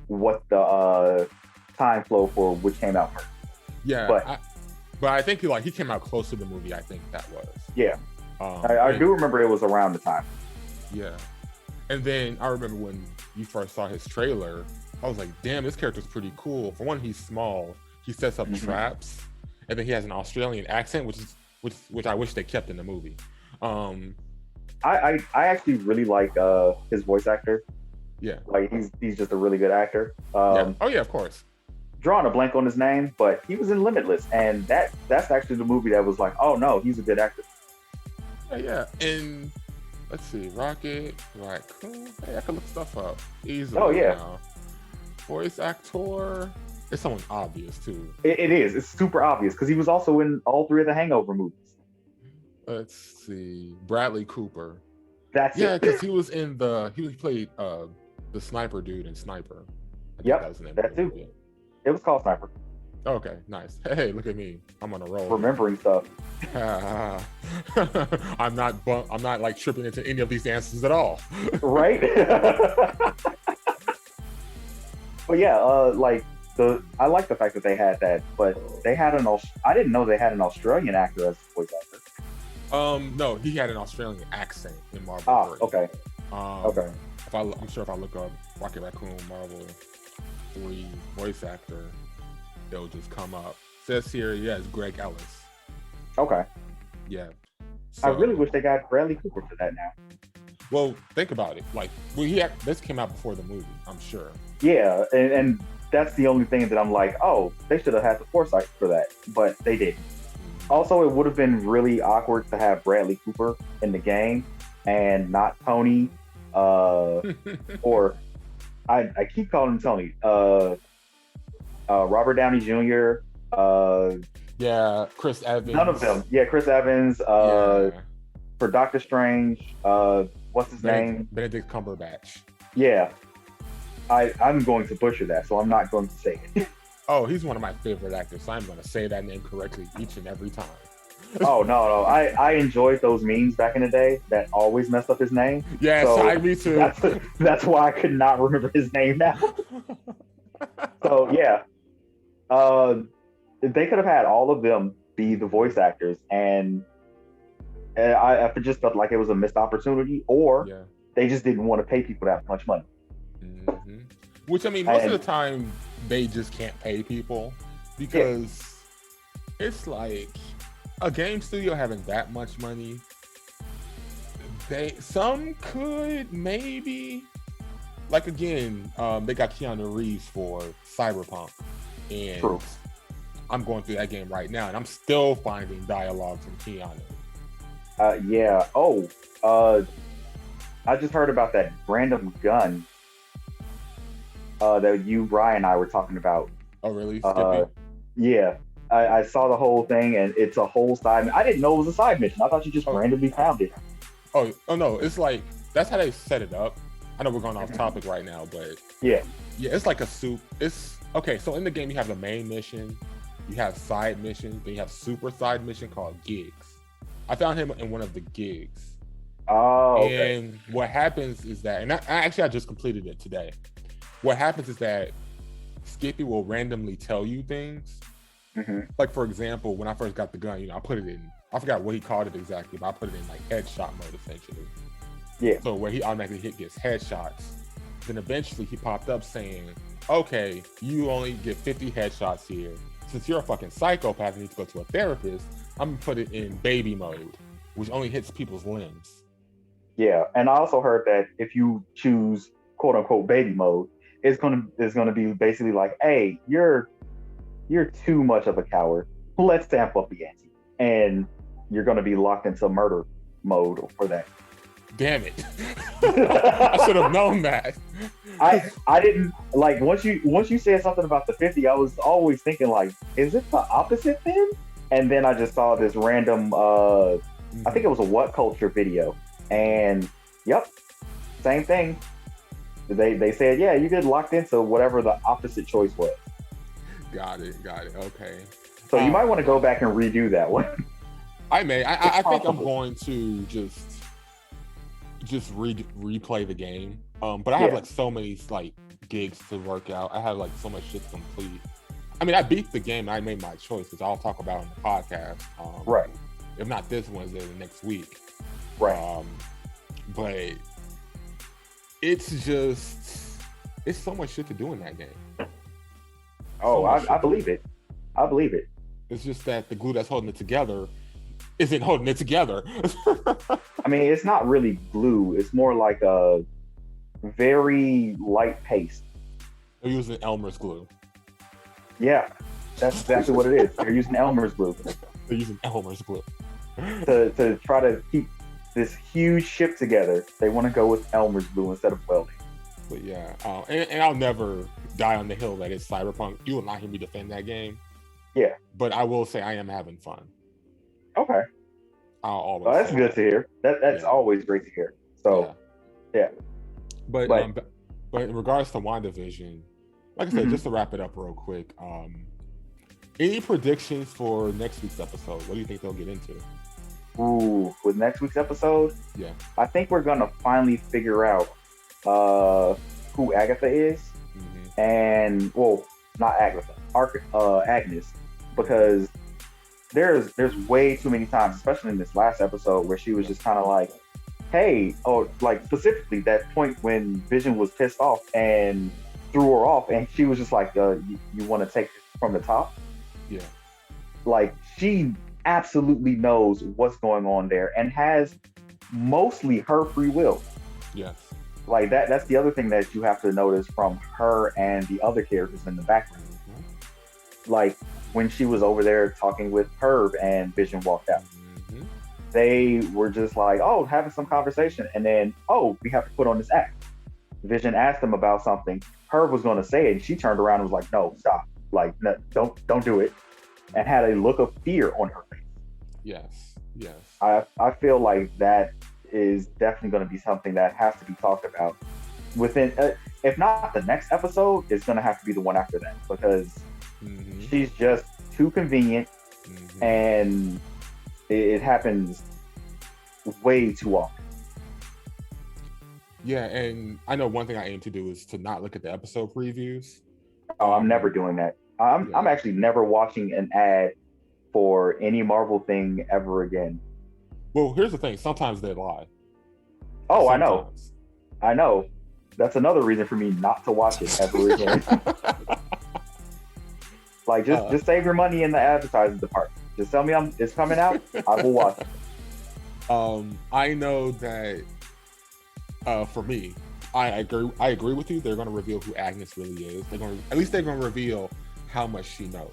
what the time flow for which came out first. Yeah, but I think he came out close to the movie. I think that was. Yeah, I do remember it was around the time. Yeah, and then I remember when you first saw his trailer, I was like, "Damn, this character's pretty cool." For one, he's small. He sets up traps, and then he has an Australian accent, which I wish they kept in the movie. I actually really like his voice actor. Yeah, like he's just a really good actor. Yeah. Oh yeah, of course. Drawing a blank on his name, but he was in Limitless, and that's actually the movie that was like, oh no, he's a good actor. Yeah, and let's see, Rocket, Raccoon. Hey, I can look stuff up easily. Oh yeah. Now. Voice actor. It's someone obvious too. It is. It's super obvious because he was also in all 3 of the Hangover movies. Let's see, Bradley Cooper. That's yeah, it. because he was in he played the sniper dude in Sniper. Yep, that too. Yeah. It was called Sniper. Okay, nice. Hey, look at me. I'm on a roll. Remembering stuff. I'm not like tripping into any of these answers at all. Right? But yeah, I like the fact that they had that, but they had I didn't know they had an Australian actor as a voice actor. No, he had an Australian accent in Marvel 3. Okay. Okay. I'm sure if I look up Rocket Raccoon Marvel 3 voice actor, it'll just come up. Says here, yeah, it's Greg Ellis. Okay. Yeah. So, I really wish they got Bradley Cooper for that now. Well, think about it. Like, this came out before the movie, I'm sure. Yeah, and that's the only thing that I'm like, oh, they should have had the foresight for that, but they didn't. Also, it would have been really awkward to have Bradley Cooper in the game and not Tony, or I keep calling him Tony. Robert Downey Jr. Yeah, Chris Evans. None of them. Yeah, Chris Evans. For Doctor Strange. What's his name? Benedict Cumberbatch. Yeah. I'm going to butcher that, so I'm not going to say it. Oh, he's one of my favorite actors, so I'm going to say that name correctly each and every time. Oh, no. I enjoyed those memes back in the day that always messed up his name. Yeah, so me too. That's why I could not remember his name now. So, yeah. They could have had all of them be the voice actors, and I just felt like it was a missed opportunity, or they just didn't want to pay people that much money. Mm-hmm. Which, I mean, most of the time, they just can't pay people because it's like a game studio having that much money. Some could maybe, like, again, they got Keanu Reeves for Cyberpunk, and True. I'm going through that game right now, and I'm still finding dialogue from Keanu. Yeah. Oh, I just heard about that random gun that you, Ryan, and I were talking about. Oh, really? Skippy? Yeah. I saw the whole thing, and it's a whole side. I didn't know it was a side mission. I thought you just randomly found it. Oh no! It's like that's how they set it up. I know we're going off topic right now, but yeah, it's like a soup. It's okay. So in the game, you have the main mission, you have side missions, then you have super side mission called gigs. I found him in one of the gigs. Oh, okay. And what happens is that, and I just completed it today. What happens is that Skippy will randomly tell you things. Mm-hmm. Like, for example, when I first got the gun, I put it in, I forgot what he called it exactly, but I put it in like headshot mode essentially. Yeah. So where he automatically gets headshots. Then eventually he popped up saying, okay, you only get 50 headshots here. Since you're a fucking psychopath and need to go to a therapist, I'm gonna put it in baby mode, which only hits people's limbs. Yeah, and I also heard that if you choose quote unquote baby mode, it's gonna be basically like, hey, you're too much of a coward. Let's amp up the ante, and you're gonna be locked into murder mode for that. Damn it! I should have known that. I didn't like once you said something about the 50. I was always thinking like, is it the opposite then? And then I just saw this random I think it was a What Culture video, and yep, same thing. They said, yeah, you get locked into whatever the opposite choice was. Got it. Okay. So you might want to go back and redo that one. I may. I think I'm going to just replay the game. But I have like so many like gigs to work out. I have like so much shit to complete. I mean, I beat the game. I made my choice, which I'll talk about in the podcast. Right. If not this Wednesday, the next week. Right. But it's so much shit to do in that game. Oh, I believe it. I believe it. It's just that the glue that's holding it together isn't holding it together. I mean, it's not really glue. It's more like a very light paste. They're using Elmer's glue. Yeah, that's exactly what it is. They're using Elmer's glue. They're using Elmer's glue. To try to keep this huge ship together, they want to go with Elmer's glue instead of welding. But yeah, and I'll never die on the hill that is Cyberpunk. You will not hear me defend that game. Yeah. But I will say I am having fun. Okay. I'll always. Oh, that's good to hear. That's always great to hear. So, yeah. But in regards to WandaVision, like I said, just to wrap it up real quick, any predictions for next week's episode? What do you think they'll get into? Ooh, with next week's episode? Yeah. I think we're gonna finally figure out who Agatha is, and not Agatha, Agnes, because there's way too many times, especially in this last episode, where she was just kind of like, hey, like specifically that point when Vision was pissed off and threw her off, and she was just like, you want to take it from the top? Yeah. Like, she absolutely knows what's going on there and has mostly her free will. Yes. Like that's the other thing that you have to notice from her and the other characters in the background. Like when she was over there talking with Herb and Vision walked out. They were just like, having some conversation, and then, we have to put on this act. Vision asked them about something. Herb was going to say it, and she turned around and was like, no, stop. Like, no, don't do it. And had a look of fear on her face. Yes. I feel like that is definitely going to be something that has to be talked about within, if not the next episode, it's going to have to be the one after that, because she's just too convenient, and it happens way too often. Yeah, and I know one thing I aim to do is to not look at the episode previews. Oh, I'm never doing that. I'm actually never watching an ad for any Marvel thing ever again. Well, here's the thing. Sometimes they lie. Oh, Sometimes. I know. That's another reason for me not to watch it ever again. Like, just save your money in the advertising department. Just tell me it's coming out. I will watch it. I know that for me, I agree with you. They're going to reveal who Agnes really is. They're going to reveal how much she knows.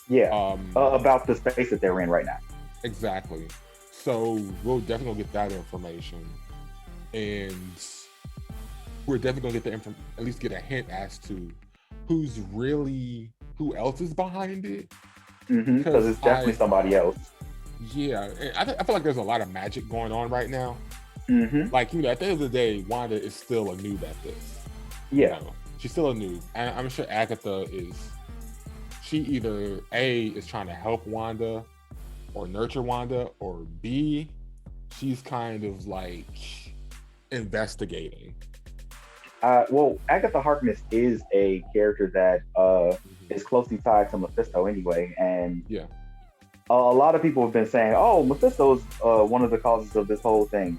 Yeah. About the space that they're in right now. Exactly. So we'll definitely get that information, and we're definitely going to get at least get a hint as to who else is behind it. Because it's definitely somebody else. Yeah, I feel like there's a lot of magic going on right now. Like, at the end of the day, Wanda is still a noob at this. Yeah. She's still a noob. And I'm sure Agatha she either A, is trying to help Wanda or nurture Wanda, or B, she's kind of like investigating. Well, Agatha Harkness is a character that is closely tied to Mephisto anyway, and a lot of people have been saying, Mephisto's one of the causes of this whole thing.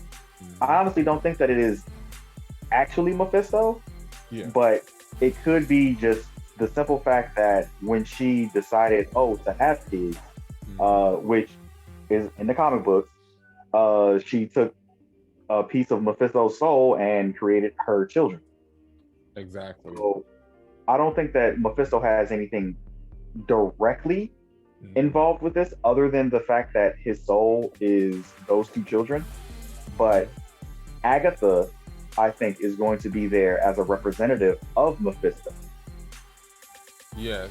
I honestly don't think that it is actually Mephisto, but it could be just the simple fact that when she decided, to have kids, which is in the comic books, she took a piece of Mephisto's soul and created her children. Exactly. So I don't think that Mephisto has anything directly involved with this, other than the fact that his soul is those two children. But Agatha, I think, is going to be there as a representative of Mephisto. Yes.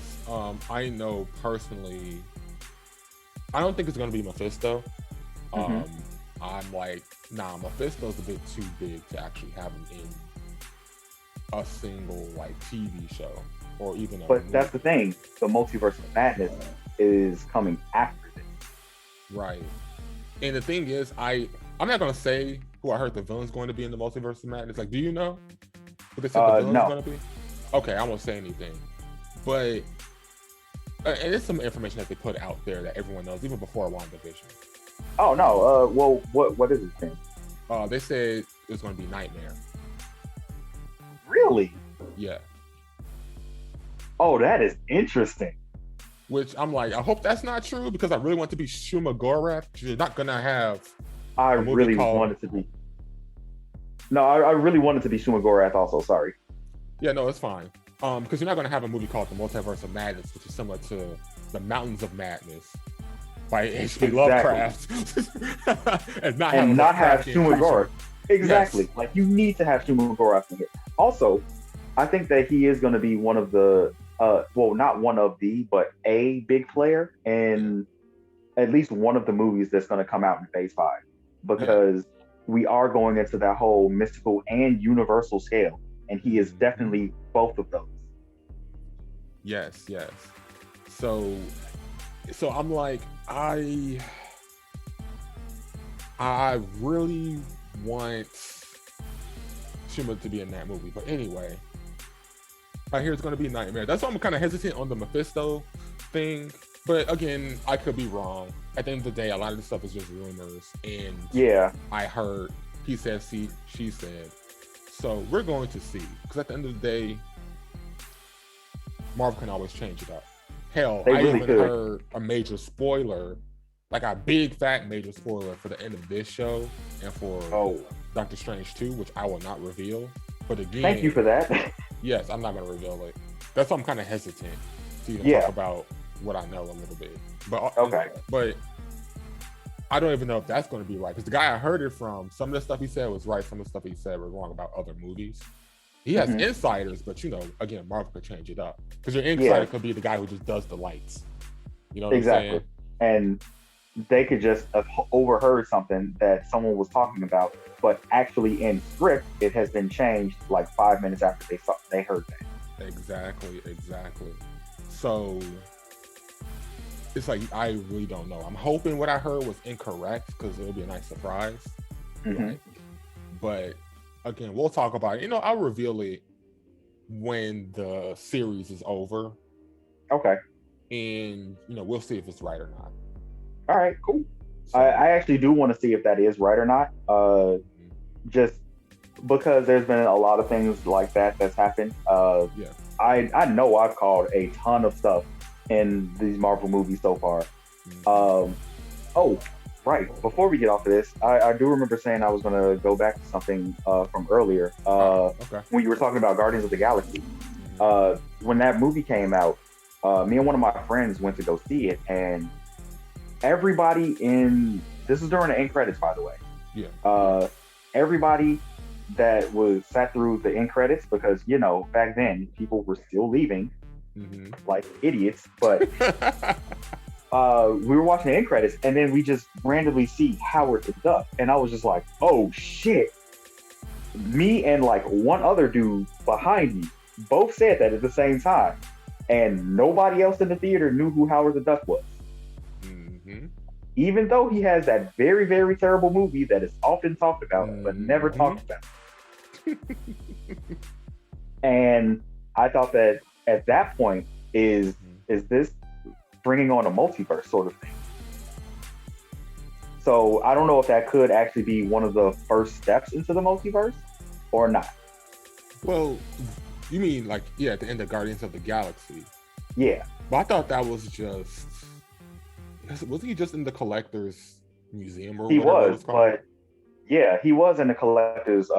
I know personally, I don't think it's going to be Mephisto. Um, I'm like, nah, Mephisto's a bit too big to actually have him in a single like TV show or even a But movie. that's the thing. The Multiverse of Madness is coming after this. Right. And the thing is, I'm not gonna say who I heard the villain's going to be in the Multiverse of Madness. Like, do you know who they said the villain's No. going to be? Okay, I won't say anything. But and it's some information that they put out there that everyone knows, even before WandaVision. Oh no. Well, what is his name? They said it was going to be Nightmare. Really? Yeah. Oh, that is interesting. Which I'm like, I hope that's not true because I really want it to be Shuma Gorath. You're not gonna have. I really wanted to be. No, I really wanted to be Shuma Gorath also. Sorry. Yeah, no, it's fine. Because you're not gonna have a movie called The Multiverse of Madness, which is similar to The Mountains of Madness by H.P. Lovecraft, and not have Shuma Gorath. Exactly. Yes. Like you need to have Shuma Gorath in here. Also, I think that he is going to be one of the, well, not one of the, but a big player in at least one of the movies that's going to come out in Phase 5, because we are going into that whole mystical and universal scale, and he is definitely both of those. Yes. So I'm like, I really want Shuma to be in that movie, but anyway. I hear it's going to be Nightmare. That's why I'm kind of hesitant on the Mephisto thing. But again, I could be wrong. At the end of the day, a lot of this stuff is just rumors. And I heard he said, she said. So we're going to see. Because at the end of the day, Marvel can always change it up. Hell, I even heard a major spoiler, like a big fat major spoiler for the end of this show and for Doctor Strange 2, which I will not reveal. But again, thank you for that. Yes, I'm not going to reveal it. That's why I'm kind of hesitant to even talk about what I know a little bit. But but I don't even know if that's going to be right, because the guy I heard it from, some of the stuff he said was right, some of the stuff he said was wrong about other movies. He has insiders, but again, Marvel could change it up, because your insider could be the guy who just does the lights. You know what I'm saying? And they could just have overheard something that someone was talking about, but actually in script, it has been changed like 5 minutes after they heard that. Exactly. So it's like, I really don't know. I'm hoping what I heard was incorrect, because it'll be a nice surprise. Right? But again, we'll talk about it. I'll reveal it when the series is over. Okay. And, we'll see if it's right or not. All right, cool. So, I actually do want to see if that is right or not. Just because there's been a lot of things like that's happened. I know I've called a ton of stuff in these Marvel movies so far. Right. Before we get off of this, I do remember saying I was going to go back to something from earlier. When you were talking about Guardians of the Galaxy. When that movie came out, me and one of my friends went to go see it, and everybody this was during the end credits, by the way. Everybody that sat through the end credits, because back then people were still leaving like idiots, but we were watching the end credits, and then we just randomly see Howard the Duck, and I was just like, oh shit. Me and like one other dude behind me both said that at the same time, and nobody else in the theater knew who Howard the Duck was. Even though he has that very, very terrible movie that is often talked about, but never talked about. And I thought that at that point, is this bringing on a multiverse sort of thing? So I don't know if that could actually be one of the first steps into the multiverse or not. Well, you mean like, at the end of Guardians of the Galaxy? Yeah. But I thought that was just... Wasn't he just in the Collector's Museum or whatever? He was, but he was in the Collector's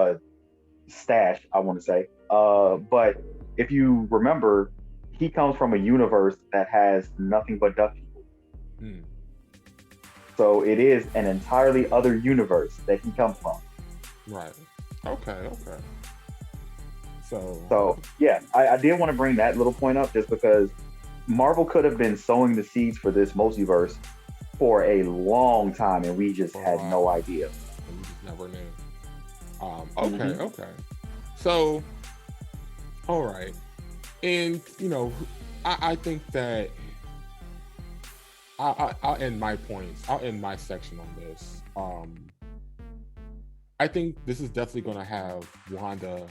stash, I want to say. But if you remember, he comes from a universe that has nothing but duck people. So it is an entirely other universe that he comes from. Right. Okay. So I did want to bring that little point up, just because Marvel could have been sowing the seeds for this multiverse for a long time, and we just had no idea. And we just never knew. Okay. So, all right. And, I think that I'll end my points. I'll end my section on this. I think this is definitely going to have Wanda.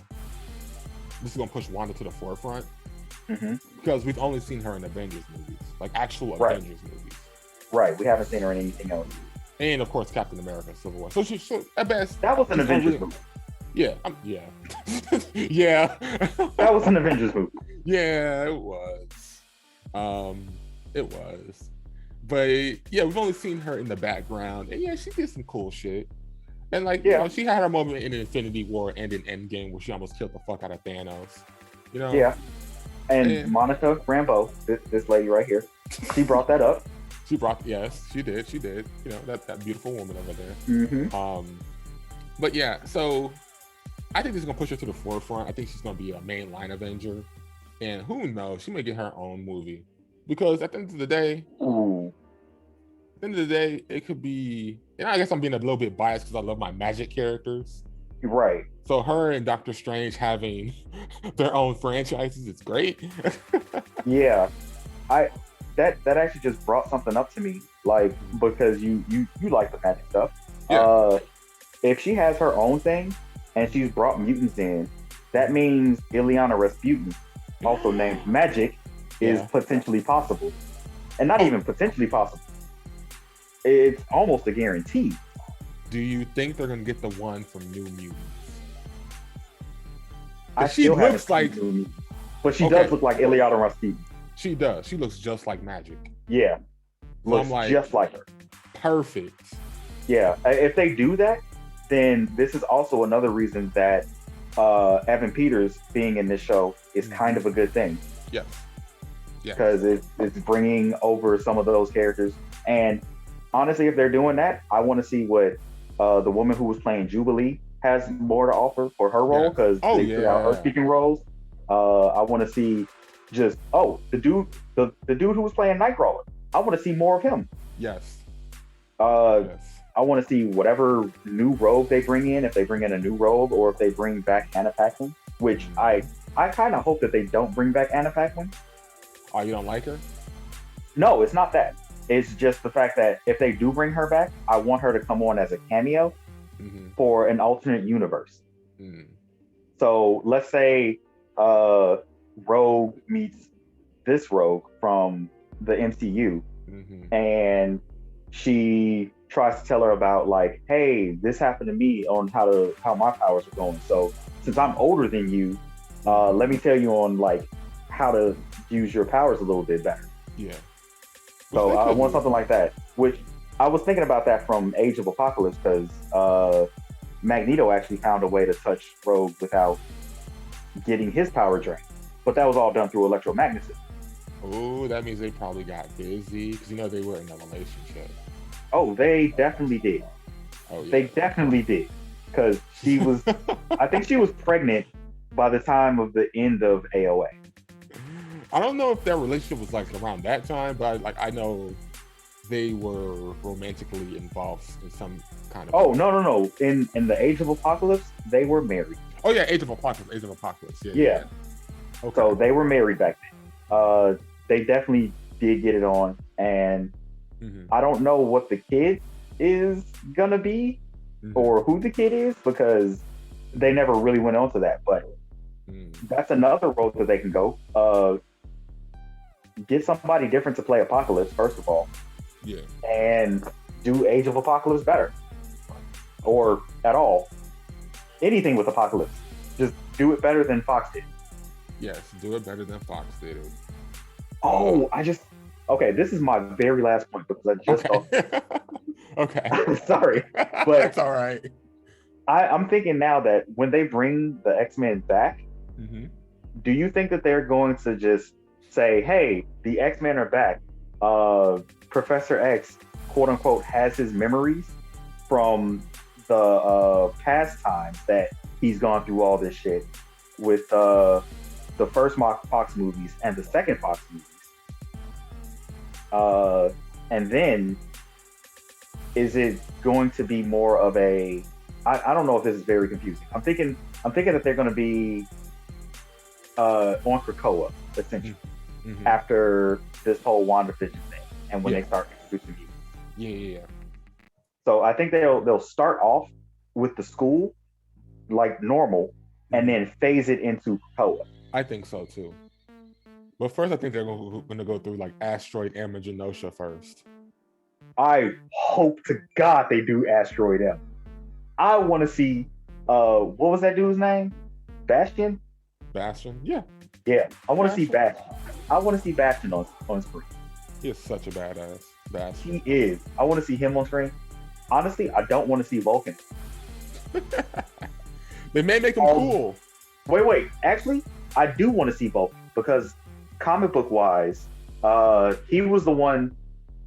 This is going to push Wanda to the forefront because we've only seen her in Avengers movies, like actual Avengers movies. Right. We haven't seen her in anything else. And of course, Captain America: Civil War. So she at best that was an Avengers movie. Yeah. Yeah. That was an Avengers movie. Yeah, it was. It was. But yeah, we've only seen her in the background, and yeah, she did some cool shit. And she had her moment in Infinity War and in Endgame where she almost killed the fuck out of Thanos. Yeah. And Monica Rambeau, this lady right here, she brought that up. Yes, she did. That beautiful woman over there. But yeah, so I think this is gonna push her to the forefront. I think she's gonna be a mainline Avenger, and who knows, she may get her own movie because at the end of the day, it could be. And I guess I'm being a little bit biased because I love my magic characters. Right. So her and Doctor Strange having their own franchises, it's great. Yeah, that actually just brought something up to me, like because you like the magic stuff. Yeah. If she has her own thing and she's brought mutants in, that means Ileana Rasputin, also named Magic, is potentially possible, and not even potentially possible. It's almost a guarantee. Do you think they're gonna get the one from New Mutants? She looks like, but she does look like Ileana Rasputin. She does. She looks just like Magic. Yeah, looks just like her. Perfect. Yeah, if they do that, then this is also another reason that Evan Peters being in this show is kind of a good thing. Yes. Because it's bringing over some of those characters. And honestly, if they're doing that, I want to see what the woman who was playing Jubilee has more to offer for her role, because they put out her speaking roles. I want to see the dude who was playing Nightcrawler. I want to see more of him. Yes. I want to see whatever new rogue they bring in, if they bring in a new rogue or if they bring back Anna Paquin, which I kind of hope that they don't bring back Anna Paquin. Oh, you don't like her? No, it's not that. It's just the fact that if they do bring her back, I want her to come on as a cameo for an alternate universe. So let's say Rogue meets this Rogue from the MCU, and she tries to tell her about like, hey, this happened to me on how my powers are going. So since I'm older than you, let me tell you on like how to use your powers a little bit better. Yeah. So I want something like that, which I was thinking about that from Age of Apocalypse, because Magneto actually found a way to touch Rogue without getting his power drained. But that was all done through electromagnetism. Oh, that means they probably got busy because they were in a relationship. Oh, they definitely did. Oh, yeah. They definitely did. Because she was, I think she was pregnant by the time of the end of AOA. I don't know if their relationship was like around that time, but I know they were romantically involved in some kind of. Oh, no. In the Age of Apocalypse, they were married. Oh yeah, Age of Apocalypse. Yeah. Okay. So they were married back then. They definitely did get it on, and I don't know what the kid is gonna be or who the kid is, because they never really went on to that. But that's another road that they can go. Get somebody different to play Apocalypse, first of all. Yeah. And do Age of Apocalypse better. Or at all. Anything with Apocalypse. Just do it better than Fox did. Yes, do it better than Fox did. Oh, okay, this is my very last point, because I just Okay. Sorry. But that's all right. I'm thinking now that when they bring the X-Men back, do you think that they're going to just say, hey, the X-Men are back. Professor X, quote unquote, has his memories from the past times that he's gone through all this shit with the first Fox movies and the second Fox movies. And then is it going to be more of a? I don't know if this is very confusing. I'm thinking that they're going to be on Krakoa essentially after this whole WandaVision thing, and when they start introducing mutants. Yeah. So I think they'll start off with the school like normal, and then phase it into Krakoa. I think so too. But first, I think they're going to go through like Asteroid M and Genosha first. I hope to God they do Asteroid M. I want to see, what was that dude's name? Bastion? Bastion? Yeah. Yeah, I want to see Bastion. I want to see Bastion on screen. He is such a badass. Bastion. He is. I want to see him on screen. Honestly, I don't want to see Vulcan. They may make him cool. Wait. Actually, I do want to see Vulcan because comic book wise, he was the one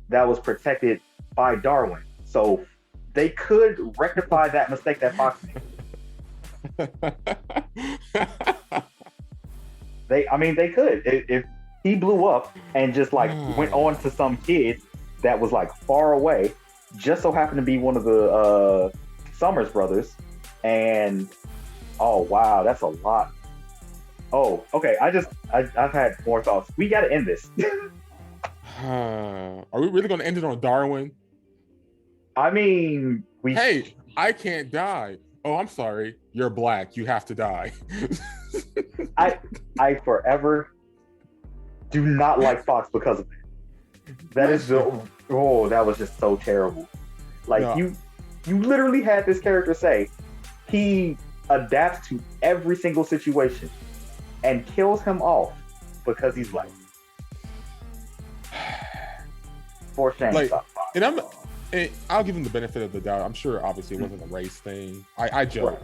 that was protected by Darwin. So they could rectify that mistake that Fox made. They could. If he blew up and just like went on to some kid that was like far away, just so happened to be one of the Summers brothers, and oh wow, that's a lot. Oh, okay. I've had more thoughts. We got to end this. Are we really going to end it on Darwin? I mean, Hey, I can't die. Oh, I'm sorry. You're black. You have to die. I forever do not like Fox because of it. That was just so terrible. Like you literally had this character say he adapts to every single situation and kills him off because he's black. For shame. Like, and I'll give him the benefit of the doubt. I'm sure, obviously, it wasn't a race thing. I joke,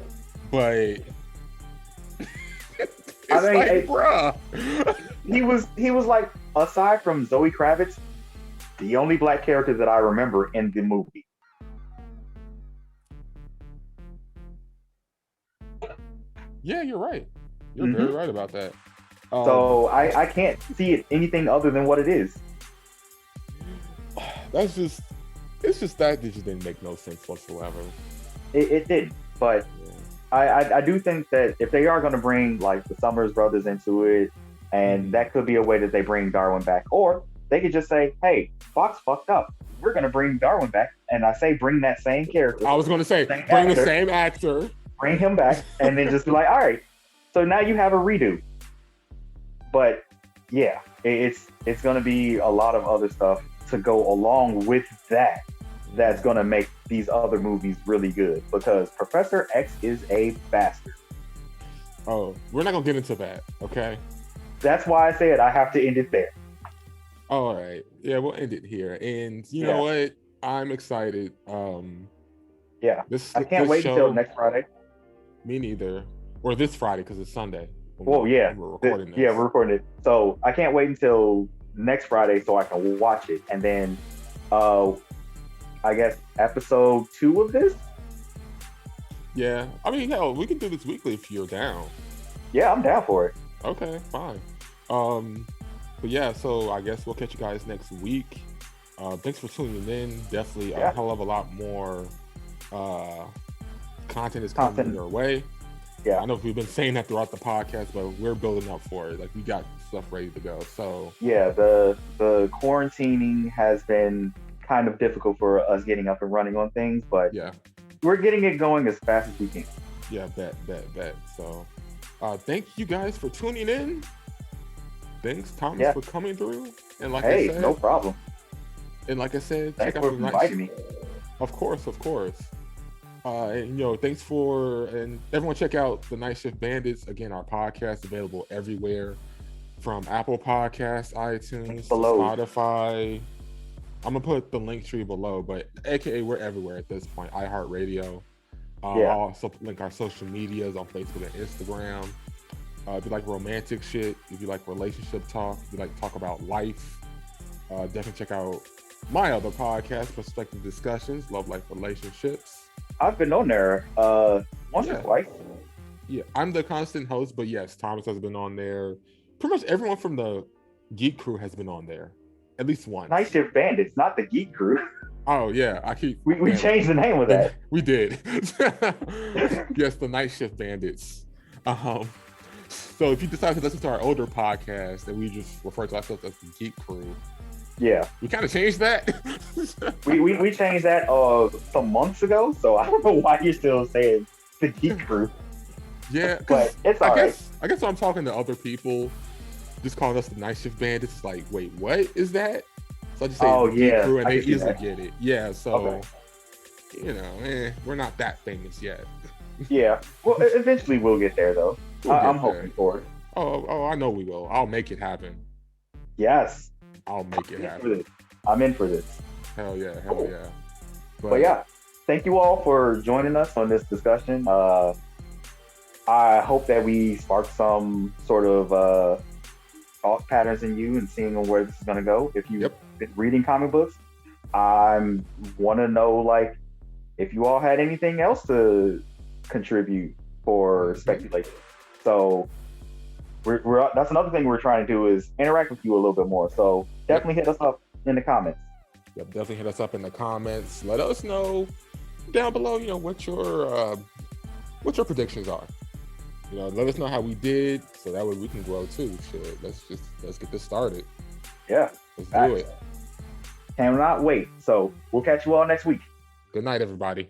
but bruh. he was like, aside from Zoe Kravitz, the only black character that I remember in the movie. Yeah, you're right. You're very right about that. So I can't see it anything other than what it is. It's just that it just didn't make no sense whatsoever. It did, but I do think that if they are going to bring like the Summers brothers into it, and that could be a way that they bring Darwin back, or they could just say, "Hey, Fox fucked up. We're going to bring Darwin back," and I say bring that same character. I was going to say bring the same actor, bring him back, and then just be like, "All right, so now you have a redo." But yeah, it's going to be a lot of other stuff to go along with that. That's going to make these other movies really good, because Professor X is a bastard. Oh, we're not going to get into that, okay? That's why I said I have to end it there. All right. Yeah, we'll end it here. And you know what? I'm excited. I can't wait until next Friday. Me neither. Or this Friday, because it's Sunday. We're recording this. Yeah, we're recording it. So I can't wait until next Friday so I can watch it. And then I guess episode 2 of this. Yeah, I mean, hell, we can do this weekly if you're down. Yeah, I'm down for it. Okay, fine. But yeah, so I guess we'll catch you guys next week. Thanks for tuning in. Definitely a hell of a lot more content is coming your way. Yeah, I know we've been saying that throughout the podcast, but we're building up for it. Like, we got stuff ready to go. So yeah, the quarantining has been kind of difficult for us getting up and running on things, but yeah, we're getting it going as fast as we can. Yeah, bet. So thank you guys for tuning in. Thanks, Thomas, for coming through. And like I said, no problem. And like I said, thanks for inviting me. Of course. And thanks and everyone check out the Night-Shift Bandits. Again, our podcast available everywhere, from Apple Podcasts, iTunes, Spotify. I'm gonna put the link tree below, but AKA we're everywhere at this point. iHeartRadio. I'll also link our social medias on Facebook and Instagram. If you like romantic shit, if you like relationship talk, if you like to talk about life, definitely check out my other podcast, Perspective Discussions, Love Life Relationships. I've been on there once or twice. Yeah, I'm the constant host, but yes, Thomas has been on there. Pretty much everyone from the Geek Crew has been on there. At least once. Night-Shift Bandits, not the Geek Crew. Oh yeah, I keep. We changed the name of that. We did. Yes, the Night-Shift Bandits. So if you decide to listen to our older podcast, and we just refer to ourselves as the Geek Crew. Yeah, we kind of changed that. we changed that some months ago. So I don't know why you're still saying the Geek Crew. Yeah, but it's all right. I guess when I'm talking to other people, just calling us the Night-Shift Bandits, it's like, wait, what is that? So I just say the Geek Crew, and they easily get it. Yeah, so we're not that famous yet. Yeah, well, eventually we'll get there though. I'm hoping for it. Oh, I know we will. I'll make it happen. Yes, I'll make it happen. I'm in for this. Hell yeah. But yeah, thank you all for joining us on this discussion. I hope that we sparked some sort of thought patterns in you and seeing where this is going to go. If you've been reading comic books, I want to know, like, if you all had anything else to contribute or speculate. So we're that's another thing we're trying to do is interact with you a little bit more. So definitely hit us up in the comments. Yep, definitely hit us up in the comments. Let us know down below, what your predictions are. Let us know how we did, so that way we can grow too. Shit, let's get this started. Yeah, let's do it. Cannot wait. So we'll catch you all next week. Good night, everybody.